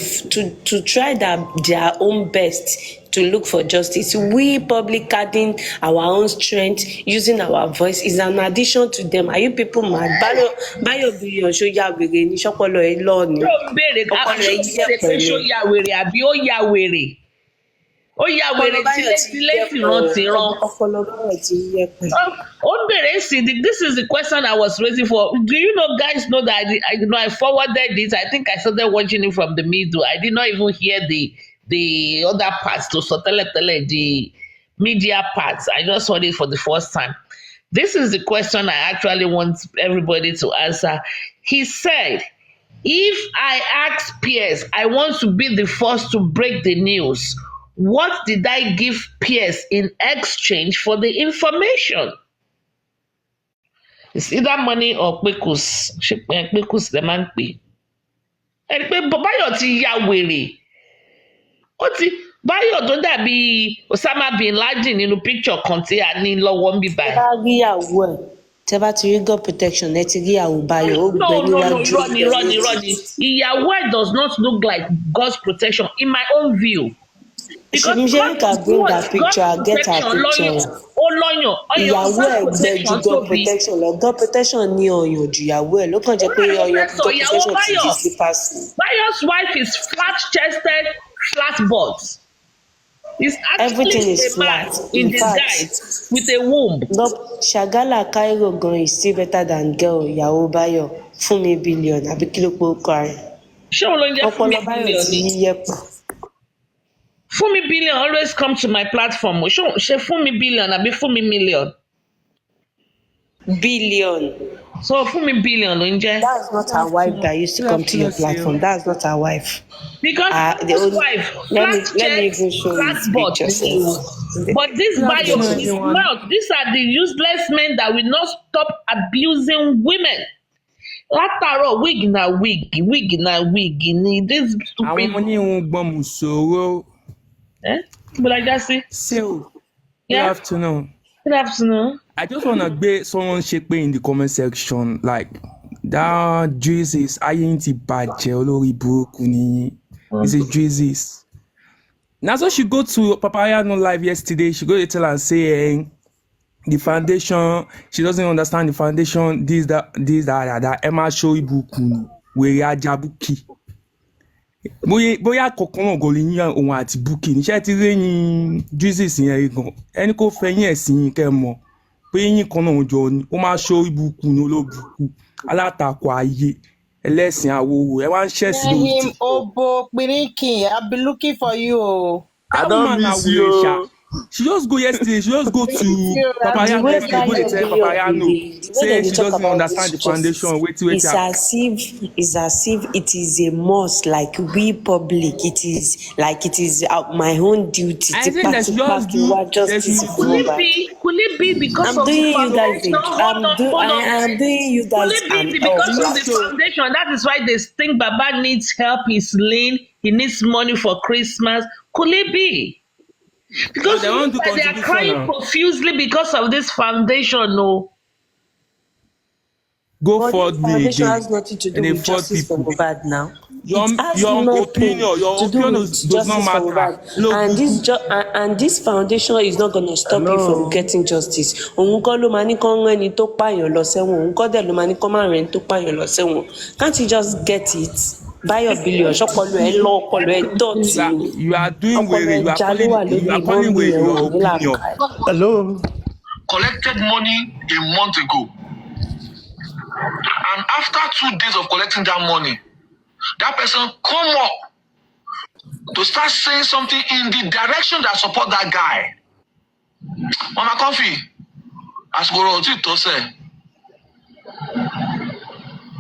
try their own best to look for justice. We public adding our own strength, using our voice is an addition to them. Are you people mad? Bayo billion show ya wèrè ní ṣọpọlọ ẹ lọ ni. Ọpọlọ ẹ yẹ pẹ̀lú. Show ya wèrè àbí ó ya wèrè. Ó ya wèrè tilé tìran. Ọpọlọ Bayo ti yẹ pẹ̀lú. This is the question I was raising for. Do you guys know that I forwarded this? I think I started watching it from the middle. I did not even hear the other parts to Soteletele, the media parts. I just heard it for the first time. This is the question I actually want everybody to answer. He said, if I ask Pierce, I want to be the first to break the news. What did I give Pierce in exchange for the information? It's either money or Pekus. Pekus the man pay. And Bayo ti ya wèrè. Ó ti Bayo tó dàbí Osama bin Laden nínú picture kan tí a ní lọ́wọ́ ń bí báyìí. Tẹ́ bá ti rí God protection, ẹ ti rí ìyàwó Bayo, ó gbẹ níwájú. Runny. Ìyàwó ẹ̀ does not look like God's protection in my own view. Because Michelle can bring that picture and get her picture. Ìyàwó ẹ̀ gbẹ ju God protection lọ. God protection ní ọyàn ju ìyàwó ẹ̀ ló kàn jẹ́ pé ọyàn God protection ti di sípàsì. Bayo's wife is flat-chested, flat-butt. Everything is flat. In disguise with a womb. Shagala Cairo gan is still better than girl ìyàwó Bayo. Fúnmi billion àbí kí ló pé ó kọ rẹ̀. Ṣé òun ló ń jẹ́ Fúnmi billion ni? Fúnmi billion always come to my platform. Ṣé Fúnmi billion àbí Fúnmi million? Billion. So Fúnmi billion ló ń jẹ́. That's not her wife that used to come to your platform. That's not her wife. Because his wife, let me even show you this picture. But this Bayo is not. These are the useless men that will not stop abusing women. Látàárọ̀ wig na wig ni this stupid. Àwọn ọmọ ní ìwọ̀n gbọ́n mú sọ̀rọ̀. But I just see. So, good afternoon. Good afternoon. I just want to get someone shaping in the comment section like that Jesus ayé ti bàjẹ́ olórí burúkú ni. It's a Jesus. Now so she go to Papariano live yesterday. She go to tell and say the foundation, she doesn't understand the foundation, this, that. Emma show ibuku ni. Wèrè ajabuki. Bóyá kọ̀ọ̀kan náà gò lè yín òun àti Bukky níṣẹ́ ti rí yín Jesus yẹn gan ẹni kò fẹ́ yín ẹ̀sìn yín kẹ́ mọ̀ pé yín kan náà jọ ni ó máa ṣó ibùkún ní olóbùkún alátakò ayé ẹlẹ́sìn àwòwò ẹ wá ń ṣẹ̀sìn lórí. Obo Pirinkin, I've been looking for you. I don't miss you. She just go yesterday. She just go to Papariano yesterday. Go to tell Papariano. Say she doesn't understand the foundation. Wait. It's as if it is a must. Like we public, it is my own duty. I think that she just do justice. Could it be because I'm doing you guys? I'm doing you guys. Could it be because of the foundation? That is why they think Baba needs help. He's lean. He needs money for Christmas. Could it be? Because they are crying profusely because of this foundation, no. go But fraud this me foundation again. has nothing to do And they with fraud justice for people. Mohbad now. Your It has your nothing opinion, to do with does not justice for matter. Mohbad. Hello, And Google. and this foundation is not going to stop you from Hello. getting justice. Òun kọ́ ló máa ní kán rán ẹni tó pààyàn lọ sẹ́wọ̀n. Òun kọ́ dẹ̀ ló máa ní kán má rán ẹni tó pààyàn lọ sẹ́wọ̀n. Can't you just get it? Buy your billion. Ṣọ́pọ̀lọ́ ẹ lọ ọpọlọ ẹ dọ̀tí ni. You are doing Ọpọlọ way. ẹ já ló wà You lórí are calling mọ́mí way ẹ̀ ò your ní opinion. làákàyè. Hello. Collected money a month ago. And after 2 days of collecting that money, that person come up to start saying something in the direction that support that guy. Mama Coffee, Asukoro Oti to say.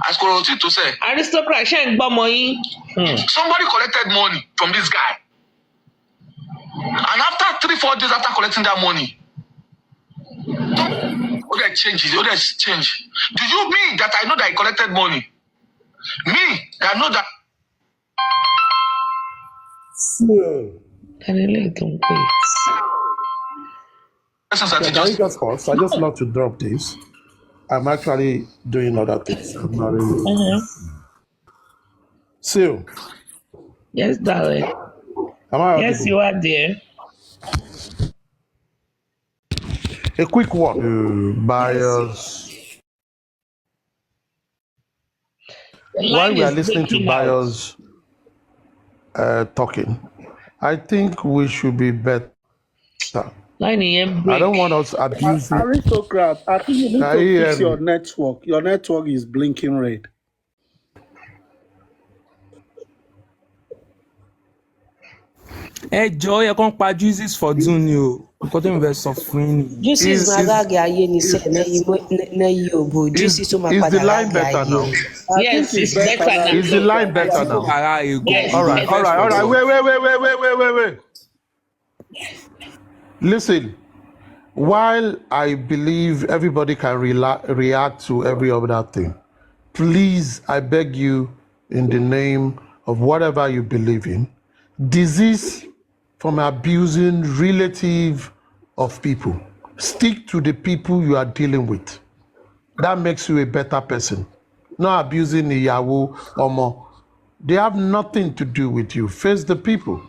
Asukoro Oti to say. Aristocrat, ṣé ń gbọ́ ọmọ yín? Somebody collected money from this guy. And after 3-4 days after collecting that money, okay, change. Do you mean that I know that I collected money? Me, that I know that. Can you don't wait? Can you just pause? I just love to drop this. I'm actually doing other things. I'm not really. So, Yes, darling. am I Yes, audible? you are there. A quick one to buyers. The While line we are is listening to breaking out. buyers talking, I think we should be better. Line in break. I don't want us abusing. Aristocrat, I think you need Can you to hear fix your me? network. Your network is blinking red. Ẹ jọ̀ọ́ yẹ kán pa Jesus for June ni o. Nǹkan tó ń bẹ sọ fún yín nìyí. Juices máa ráàgì ayé ni sẹ́ẹ̀ lẹ́yìn òbò. Juices tó máa Is the padà line ráàgì better ayé now? ni. I Yes, think it's better now. Is the line better now? Ara ego. Yes, All right, yes. all right, all right. Wait. Listen, while I believe everybody can react to every other thing, please, I beg you, in the name of whatever you believe in, desist from abusing relative of people. Stick to the people you are dealing with. That makes you a better person. Not abusing the Yahoo or more. They have nothing to do with you. Face the people.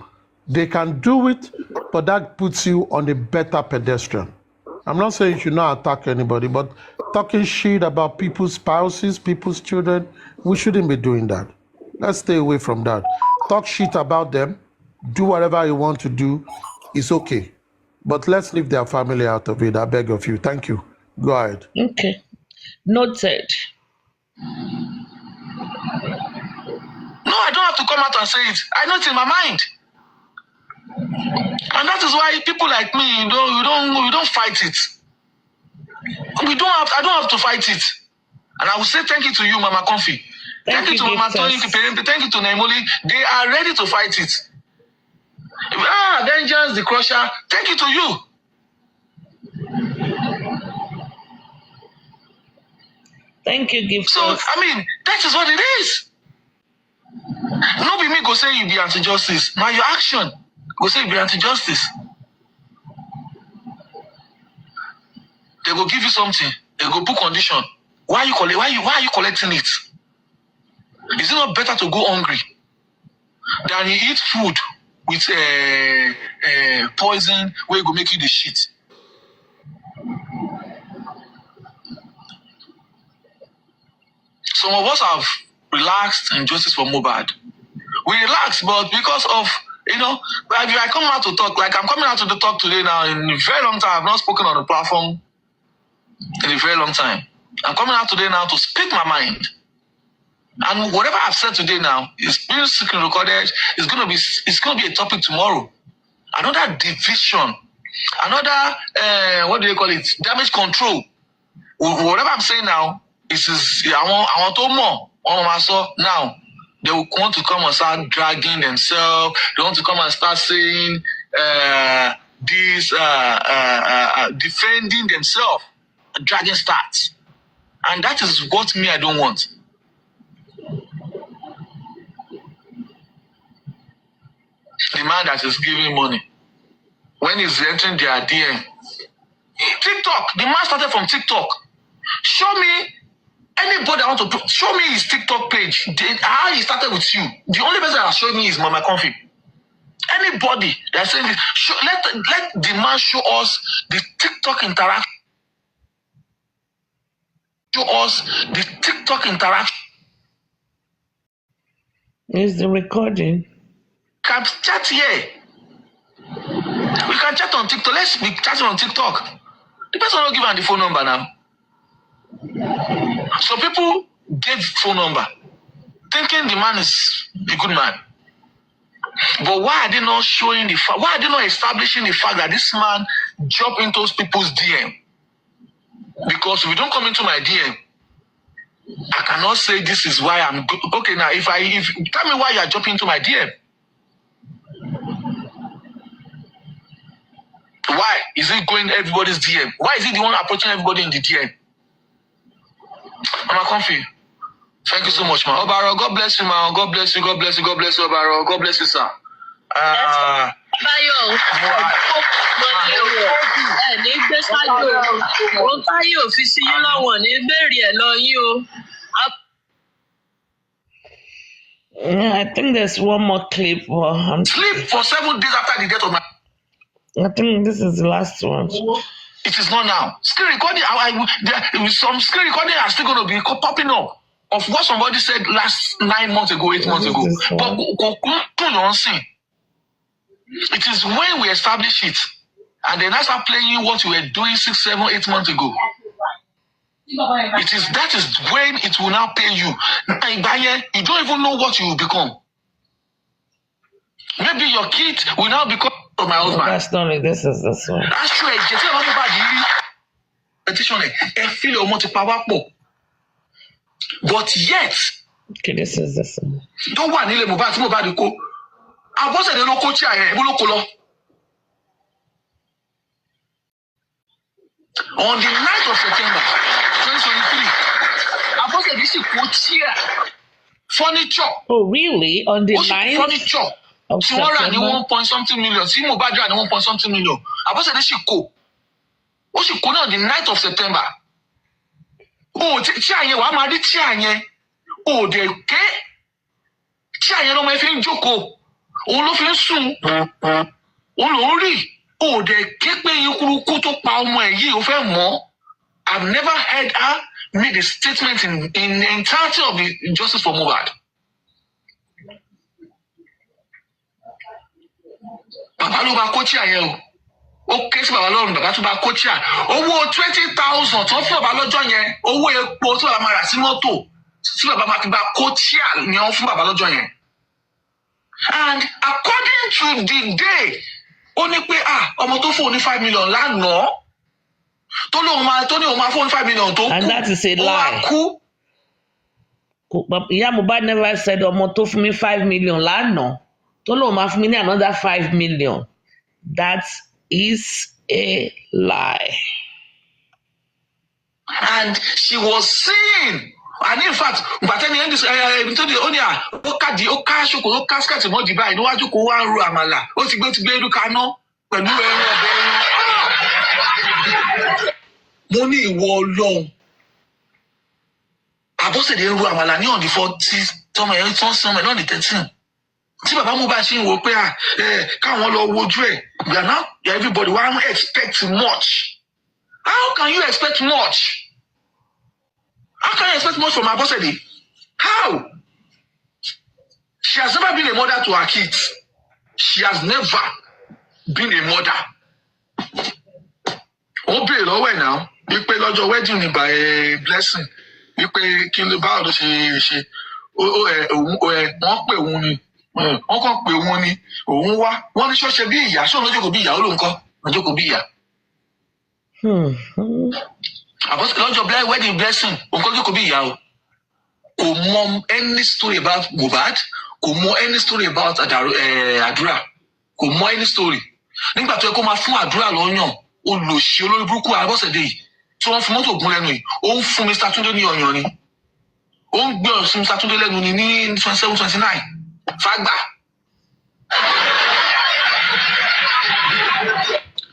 They can do it, but that puts you on a better pedestrian. I'm not saying you should not attack anybody, but talking shit about people's spouses, people's children, we shouldn't be doing that. Let's stay away from that. Talk shit about them, do whatever you want to do, it's okay. But let's leave their family out of it, I beg of you. Thank you. Go ahead. Okay. Noted. No, I don't have to come out and say it. I know it's in my mind. And that is why people like me, we don't fight it. I don't have to fight it. And I will say thank you to you, Mama Comfy. Thank you to Mama Tony, thank you to Naimoli. They are ready to fight it. Vengeance, the crusher, thank you to you. Thank you, Gift. So, I mean, that is what it is. No be me go say you be anti-justice. Now your action go say you be anti-justice. They go give you something. They go put condition. Why are you collecting it? Is it not better to go hungry than you eat food with poison where it go make you the shit? Some of us have relaxed in justice for Mohbad. We relax, but because of, if I come out to talk, like I'm coming out to the talk today now, in a very long time, I've not spoken on the platform in a very long time. I'm coming out today now to speak my mind. And whatever I've said today now is being secretly recorded. It's gonna be a topic tomorrow. Another division, another what do they call it? Damage control. Whatever I'm saying now, I want to more on my soul now. They will want to come and start dragging themselves. They want to come and start saying defending themselves, dragging stats. And that is what I don't want. The man that is giving money, when he's entering their DM, TikTok, the man started from TikTok. Show me Anybody I want to show me his TikTok page, how he started with you. The only person that showed me is Mama Comfy. Anybody that's saying this, let the man show us the TikTok interaction. Show us the TikTok interaction. Is the recording? Can chat here. We can chat on TikTok. Let's be chatting on TikTok. The person will give her the phone number now. So people gave phone number, thinking the man is a good man. But why are they not showing the fact? Why are they not establishing the fact that this man jumped into people's DM? Because if you don't come into my DM, I cannot say this is why I'm good. Okay, now if tell me why you are jumping into my DM. Why is it going everybody's DM? Why is he the one approaching everybody in the DM? I'm confused. Thank you so much, man. Obaro, God bless you, man. God bless you, God bless you, God bless you, Obaro. God bless you, sir. Yeah, I think there's one more clip. Sleep for 7 days after the death of my... I think this is the last one. It is not now. Screen recording, some screen recording are still going to be popping up of what somebody said last 9 months ago, 8 months ago. But it is when we establish it, and then I start playing what you were doing 6, 7, 8 months ago. That is when it will now pay you. You don't even know what you will become. Maybe your kid will now become my husband. That's not it. This is this one. That's true. But yet, okay, this is this one. Don't want to Mohbad go. I was a local chair. On the 9th of September 2023, I was a chair. Furniture. Oh, really? On the 9th? Furniture. Tomorrow, I need 1 point something million. See, Mohbad ran 1 point something million. I was a go. What she go on the 9th of September? Oh, chair, why am I chair? Oh, they get chair, no, my friend Joko. Oh, no, friend soon. Oh, no, oh, they get me. You could to power my year of more. I've never heard her make a statement in the entirety of the justice for Mohbad. Bàbá ló bá kóchíà yẹn o. Ó ké sí bàbá lọ́rùn bàbá tó bá kóchíà. Owó 20,000 tó fún bàbá lọ́jọ́ yẹn. Owó epo tí bàbá máa rà sí mọ́tò. Tí bàbá máa fi bá kóchíà ni wọ́n fún bàbá lọ́jọ́ yẹn. And according to the day, ó ní pé ọmọ tó fún ní 5 million lánàá. Tó ní òun máa fún 5 million tó kú. And that is a lie. Ó wá kú. Ìyá Mohbad never said ọmọ tó fún mi 5 million lánàá. Tó lóun máa fún mi ní another 5 million. That is a lie. And she was seen. And in fact, but then ó ká ṣòkò ó ká skirt mọ́ dìbà níwájú kó wá ń ro àmàlà. Ó ti gbé irú kaná pẹ̀lú ẹran ọ̀bẹ ẹran. Mo ní ìwọ Ọlọ́run. Àbọ̀sẹ̀dé ń ro àmàlà ní on the 40th tọmọ ẹ̀ tán sọmọ ẹ̀ náà ní 13. Tí bàbá Mohbad ṣe ń wò pé káwọn lọ wojú ẹ̀, everybody won't expect much. How can you expect much? How can you expect much from Abosede? How? She has never been a mother to her kids. She has never been a mother. Ó bèèrè lọ́wọ́ ẹ̀ náà wípé lọ́jọ́ wedding ní by blessing wípé kí ló bá ọ̀dọ́ ṣe wọ́n pè òun ni. Wọ́n kàn pé òun ni òun wá wọ́n ní ṣọ́ṣe bí ìyá ṣọ́ lójókòó bí ìyá ó ló ń kọ́ lójókòó bí ìyá. Lọ́jọ́ wedding blessing òun kọ́ lójókòó bí ìyá o. Kò mọ any story about Mohbad, kò mọ any story about àdúrà, kò mọ any story. Nígbà tó yẹ kó máa fún àdúrà lọ́yàn olùsí olórí burúkú Abọ́sẹ̀dé yìí tí wọ́n fi mọ́tò gún lẹ́nu yìí ó ń fún Mr. Túndé ní ọyàn ni ó ń gbé ọ̀sùn Mr. Túndé lẹ́nu ní 27-29. Fagba.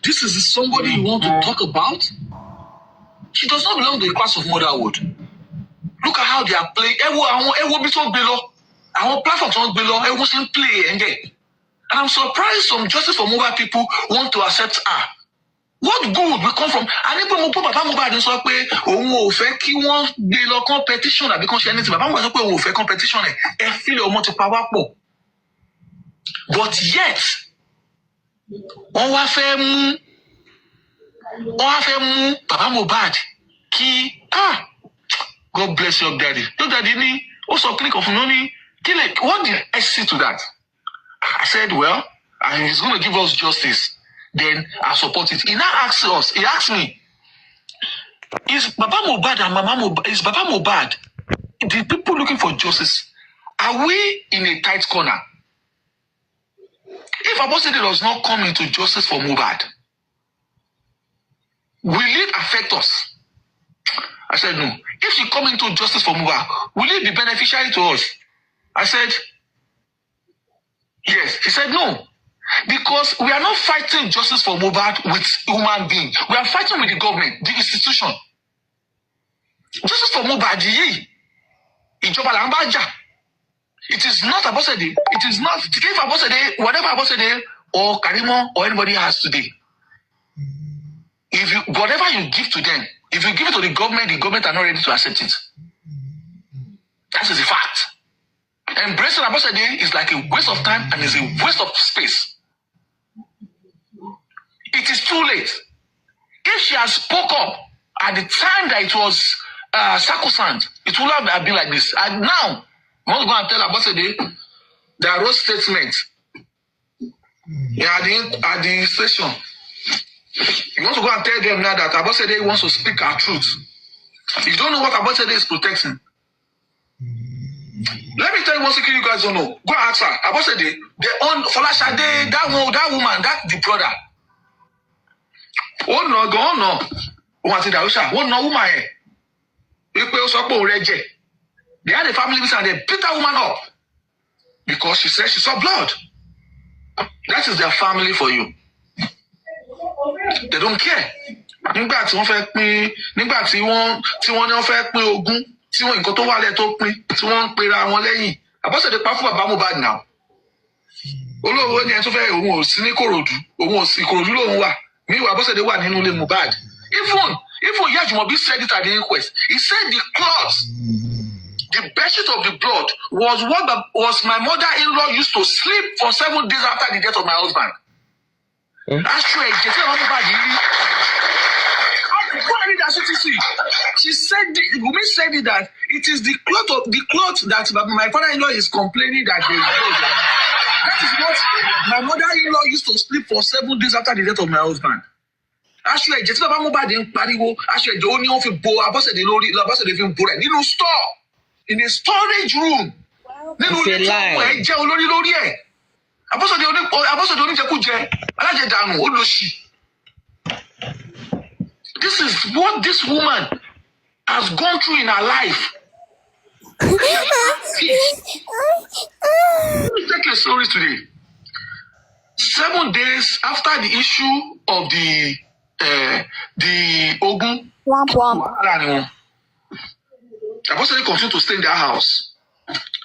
This is somebody you want to talk about? She does not belong to the class of motherhood. how they are playing. Ewo bí tó gbé lọ. Àwọn platform tó ń gbé lọ, ewo ṣe ń play ẹ̀ ń dẹ̀. And I'm surprised some Justice for Mohbad people want to accept her. What good will come from? A ní pé mo pé bàbá Mohbad sọ pé òun ò fẹ́ kí wọ́n gbé lọ competition àbí kán ṣe anything. Bàbá Mohbad sọ pé òun ò fẹ́ competition ẹ̀ fílẹ̀ ọmọ ti pa wá pọ̀. But yet, wọ́n wá fẹ́ mú bàbá Mohbad kí God bless your daddy. Your daddy ni ó sọ click of money. What did I say to that? I said, well, he's going to give us justice. Then I support it. He now asked us, he asked me, is Baba Mohbad and Mama Mohbad, is Baba Mohbad, the people looking for justice, are we in a tight corner? If Abosede does not come into justice for Mohbad, will it affect us? I said, no. If she come into justice for Mohbad, will it be beneficial to us? I said, yes. He said, no. Because we are not fighting justice for Mohbad with human beings. We are fighting with the government, the institution. Justice for Mohbad, ìjọba là ń bá jà. It is not Abosede. It is not to give Abosede whatever Abosede or Karimo or anybody has today. Whatever you give to them, if you give it to the government are not ready to accept it. That is the fact. Embracing Abosede is like a waste of time and is a waste of space. It is too late. If she has spoke up at the time that it was sacrosanct, it would have been like this. And now, I want to go and tell Abosede that wrote statement at the station. You want to go and tell them now that Abosede wants to speak our truth. You don't know what Abosede is protecting. Let me tell you one secret you guys don't know. Go and ask her. Abosede, they own Folashade, that woman, that's the brother. Oh no, go on no. Oh no, woman. They had a family visit and they beat that woman up because she said she saw blood. That is their family for you. They don't care. Nígbà tí wọ́n fẹ́ pín ogún tí wọ́n nǹkan tó wà lẹ́ tó pín tí wọ́n ń pera wọn lẹ́yìn. Abosede pa fún bàbá Mohbad now. Olówó ni ẹ tó fẹ́ òun ò sí ní Ìkòròdú. Òun ò sí Ìkòròdú lòun wà. Meanwhile, Abosede wà nínú ilé Mohbad. Even Yajumobi said it at the inquest. He said the cloth, the bedsheet of the blood was my mother-in-law used to sleep for 7 days after the death of my husband. Actually, she said, Wumi said it that it is the cloth that my father-in-law is complaining that there is blood. That is what my mother-in-law used to sleep for 7 days after the death of my husband. Actually, just Baba Mohbad in pariwo. Actually, the only one fi bo Abosede lórí, Abosede fi bo rẹ̀ nínú store, in a storage room. Nínú ilé tí wọ́n ẹ̀ jẹ́ olórí lórí ẹ̀. Abosede oníjẹkújẹ, alájẹdànù, olóṣì. This is what this woman has gone through in her life. Let me take a story today. 7 days after the issue of the Ogun, Abosede continued to stay in their house.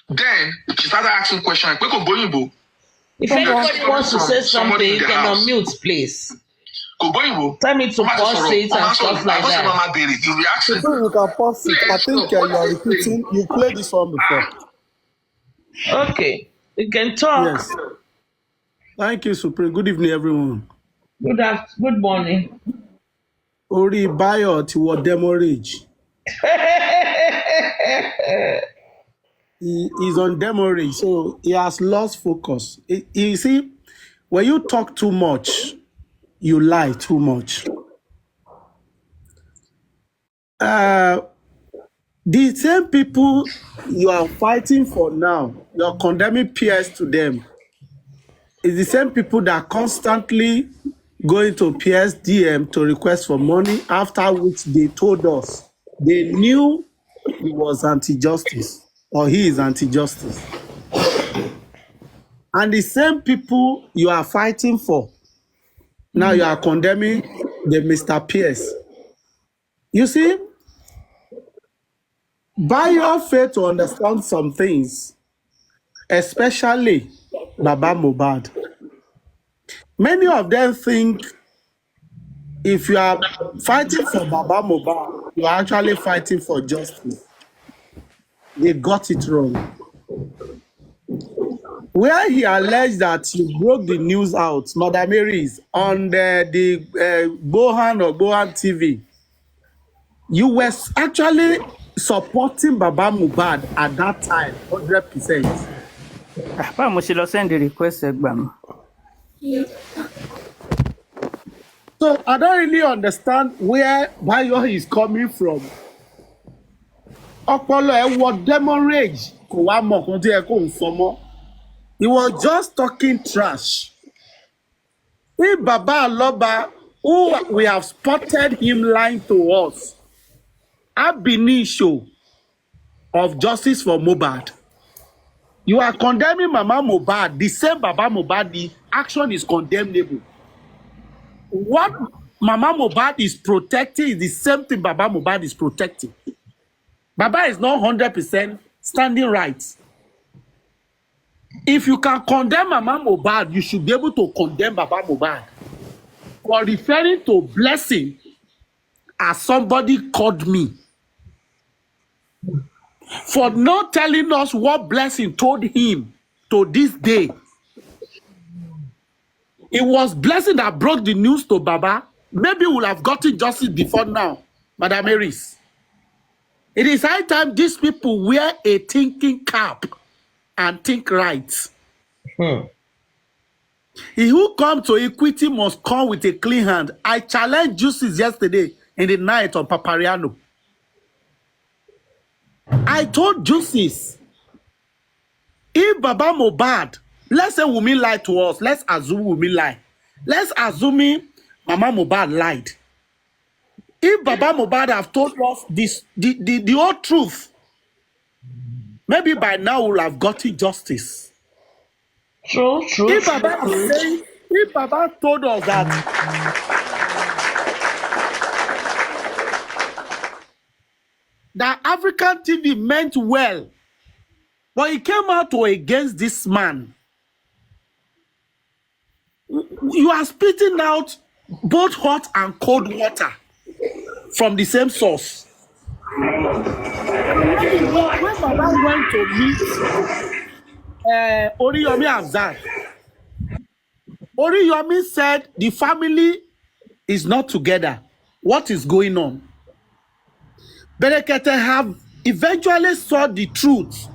Then she started asking questions. If anybody wants to say something, you can unmute, please. Tell me to pause it and stuff like that. You can pause it. I think you are repeating. You played this one before. Okay, you can talk. Yes. Thank you, Supreme. Good evening, everyone. Good morning. Ori Bayo ti wọ demorage. He is on demorage, so he has lost focus. You see, when you talk too much, you lie too much. The same people you are fighting for now, you are condemning peers to them. It's the same people that constantly go into PS DM to request for money, after which they told us they knew he was anti-justice or he is anti-justice. And the same people you are fighting for, now you are condemning the Mr. Pierce. You see, Bayo failed to understand some things, especially Baba Mohbad. Many of them think if you are fighting for Baba Mohbad, you are actually fighting for justice. They got it wrong. Where he alleged that you broke the news out, Madam Mary's, on the Bohan or Bohan TV, you were actually supporting Baba Mohbad at that time, 100%. Báwo mo ṣe lọ send the request ẹ gbà mí? So I don't really understand where Bayo is coming from. Ọpọlọ ẹ wọ demorage kò wá mọ nǹkan tí ẹ kò ń sọ mọ́. He was just talking trash. If Baba Aloba, who we have spotted him lying to us, ab initio of justice for Mohbad. You are condemning Mama Mohbad, the same Baba Mohbad, the action is condemnable. What Mama Mohbad is protecting is the same thing Baba Mohbad is protecting. Baba is not 100% standing right. If you can condemn Mama Mohbad, you should be able to condemn Baba Mohbad for referring to Blessing as somebody called me. For not telling us what Blessing told him to this day. It was Blessing that brought the news to Baba. Maybe we'll have gotten justice before now, Madam Mary's. It is high time these people wear a thinking cap and think right. He who comes to equity must come with a clean hand. I challenged Justice yesterday in the night on Papariano. I told Justice, if Baba Mohbad, let's say Wunmi lied to us, let's assume Wunmi lied. Let's assume Mama Mohbad lied. If Baba Mohbad have told us this, the whole truth, maybe by now we'll have gotten justice. True. If Baba told us that African TV meant well, but he came out to against this man. You are spitting out both hot and cold water from the same source. When Baba went to meet Oriyomi Hamzat, Oriyomi said the family is not together. What is going on? Berekete have eventually saw the truth.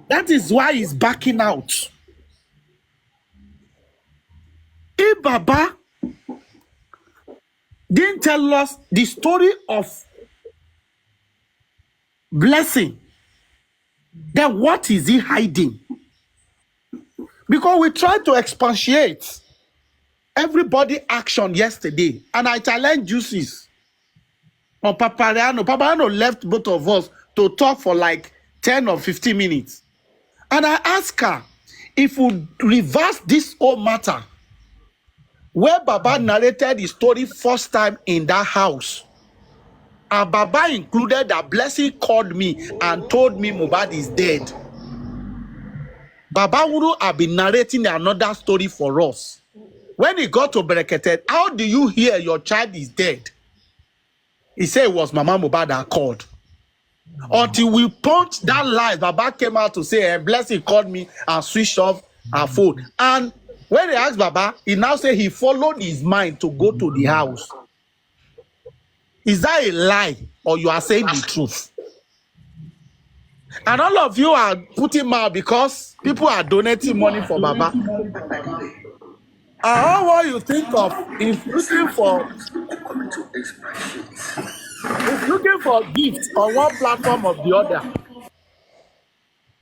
That is why he's backing out. If Baba didn't tell us the story of Blessing, then what is he hiding? Because we tried to expatiate everybody's action yesterday, and I challenged Juices on Papariano. Papariano left both of us to talk for like 10 or 15 minutes. And I asked her if we reverse this whole matter, where Baba narrated the story first time in that house, and Baba included that Blessing called me and told me Mohbad is dead. Baba wouldn't have been narrating another story for us. When he got to Berekete, how do you hear your child is dead? He said it was Mama Mohbad that called. Until we punched that lie, Baba came out to say, Blessing called me and switched off her phone. And when they asked Baba, he now said he followed his mind to go to the house. Is that a lie or you are saying the truth? And all of you are putting out because people are donating money for Baba. And how what you think of if looking for gifts on one platform or the other,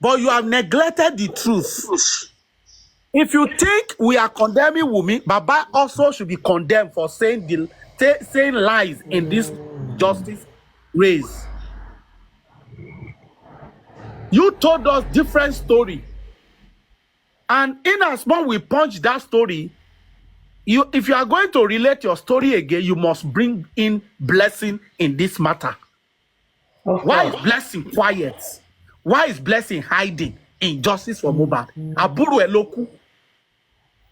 but you have neglected the truth. If you think we are condemning Wunmi, Baba also should be condemned for saying lies in this justice race. You told us different story, and in as much we punch that story, if you are going to relate your story again, you must bring in Blessing in this matter. Why is Blessing quiet? Why is Blessing hiding in justice for Mohbad? Aburu Eloku,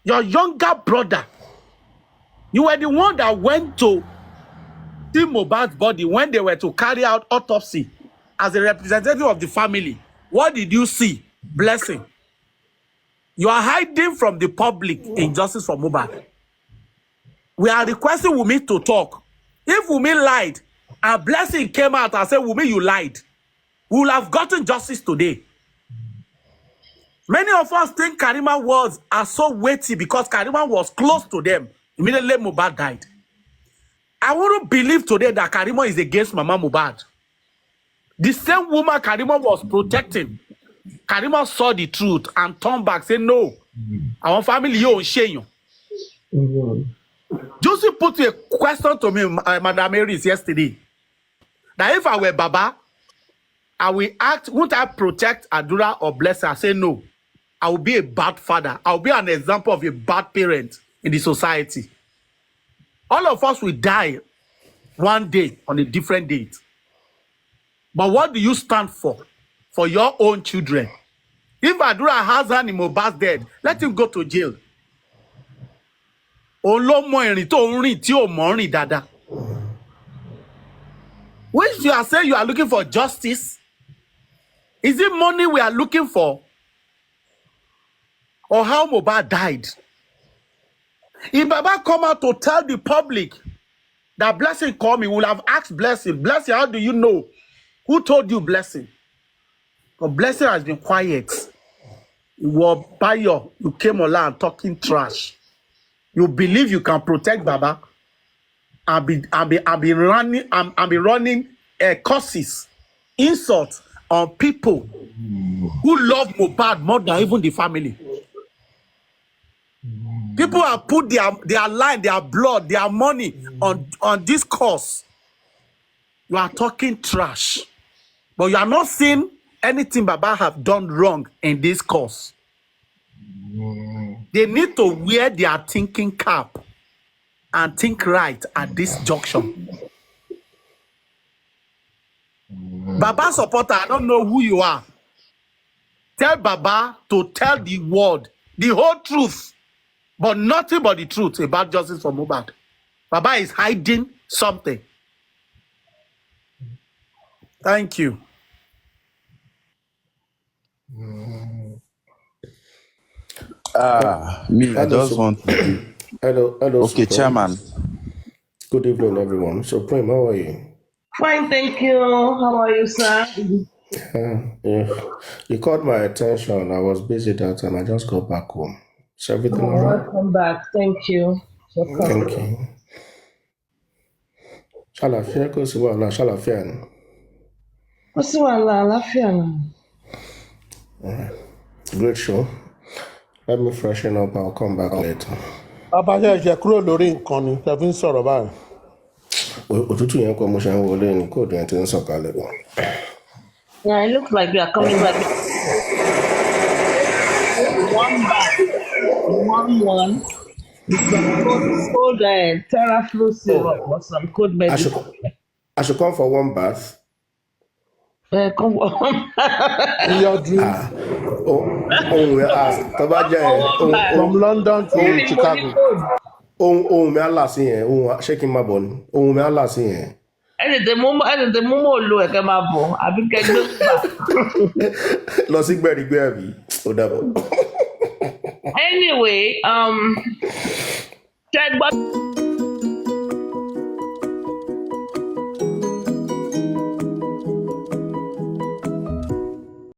your younger brother, you were the one that went to see Mohbad's body when they were to carry out autopsy as a representative of the family. What did you see? Blessing. You are hiding from the public in justice for Mohbad. We are requesting Wunmi to talk. If Wunmi lied and Blessing came out and said, Wunmi, you lied, we will have gotten justice today. Many of us think Karima's words are so weighty because Karima was close to them immediately Mohbad died. I want to believe today that Karima is against Mama Mohbad. The same woman Karima was protecting. Karima saw the truth and turned back, said, no, our family, you don't shame you. Josie put a question to me, Madam Mary's yesterday, that if I were Baba, I will act, won't I protect Adura or bless her? I say no. I will be a bad father. I will be an example of a bad parent in the society. All of us will die one day on a different date. But what do you stand for? For your own children. If Adura has an in Mohbad's dead, let him go to jail. Which you are saying you are looking for justice? Is it money we are looking for? Or how Mohbad died? If Baba come out to tell the public that Blessing called me, we'll have asked Blessing, Blessing, how do you know? Who told you Blessing? But Blessing has been quiet. You were Bayo, you came online talking trash. You believe you can protect Baba and be running curses, insults on people who love Mohbad more than even the family. People have put their line, their blood, their money on this cause. You are talking trash. But you are not seeing anything Baba have done wrong in this cause. They need to wear their thinking cap and think right at this junction. Baba supporter, I don't know who you are. Tell Baba to tell the world the whole truth, but nothing but the truth about justice for Mohbad. Baba is hiding something. Thank you. Me, I just want to. Hello, Okay, Supreme. Chairman. Good evening, everyone. Supreme, how are you? Fine, thank you. How are you, sir? Yeah. You caught my attention. I was busy that time. I just got back home. Is everything all right? Welcome back. Thank you for coming. Thank you. Ṣàlàfíà kò sí wàhálà, ṣàlàfíà ni. Kò sí wàhálà, àlàáfíà ni. Great show. Let me freshen up. I'll come back later. Abájá ìṣe kúrò lórí nǹkan ni tẹ́ fi ń sọ̀rọ̀ báyìí. Òtútù yẹn kọ́ mo ṣe ń wọlé ní kóòdù yẹn ti ń sọ̀kalẹ̀ bọ̀. Yeah, it looks like you are coming back. One back. One. With some cold Terraflu syrup or some cold medicine. I should come for one bath. Come on. Your dreams. From London to Chicago. Ohun mi àlà sí yẹn, ṣé kí n máa bọ̀ ni? Ohun mi àlà sí yẹn. Ẹni tẹ mú mọ́ lo ẹ̀kẹ́ máa bọ̀, àbí kẹgbẹ́ gbà. Lọ sí gbẹ̀rìgbẹ́ àbí? Ó dàbọ̀. Anyway, check back.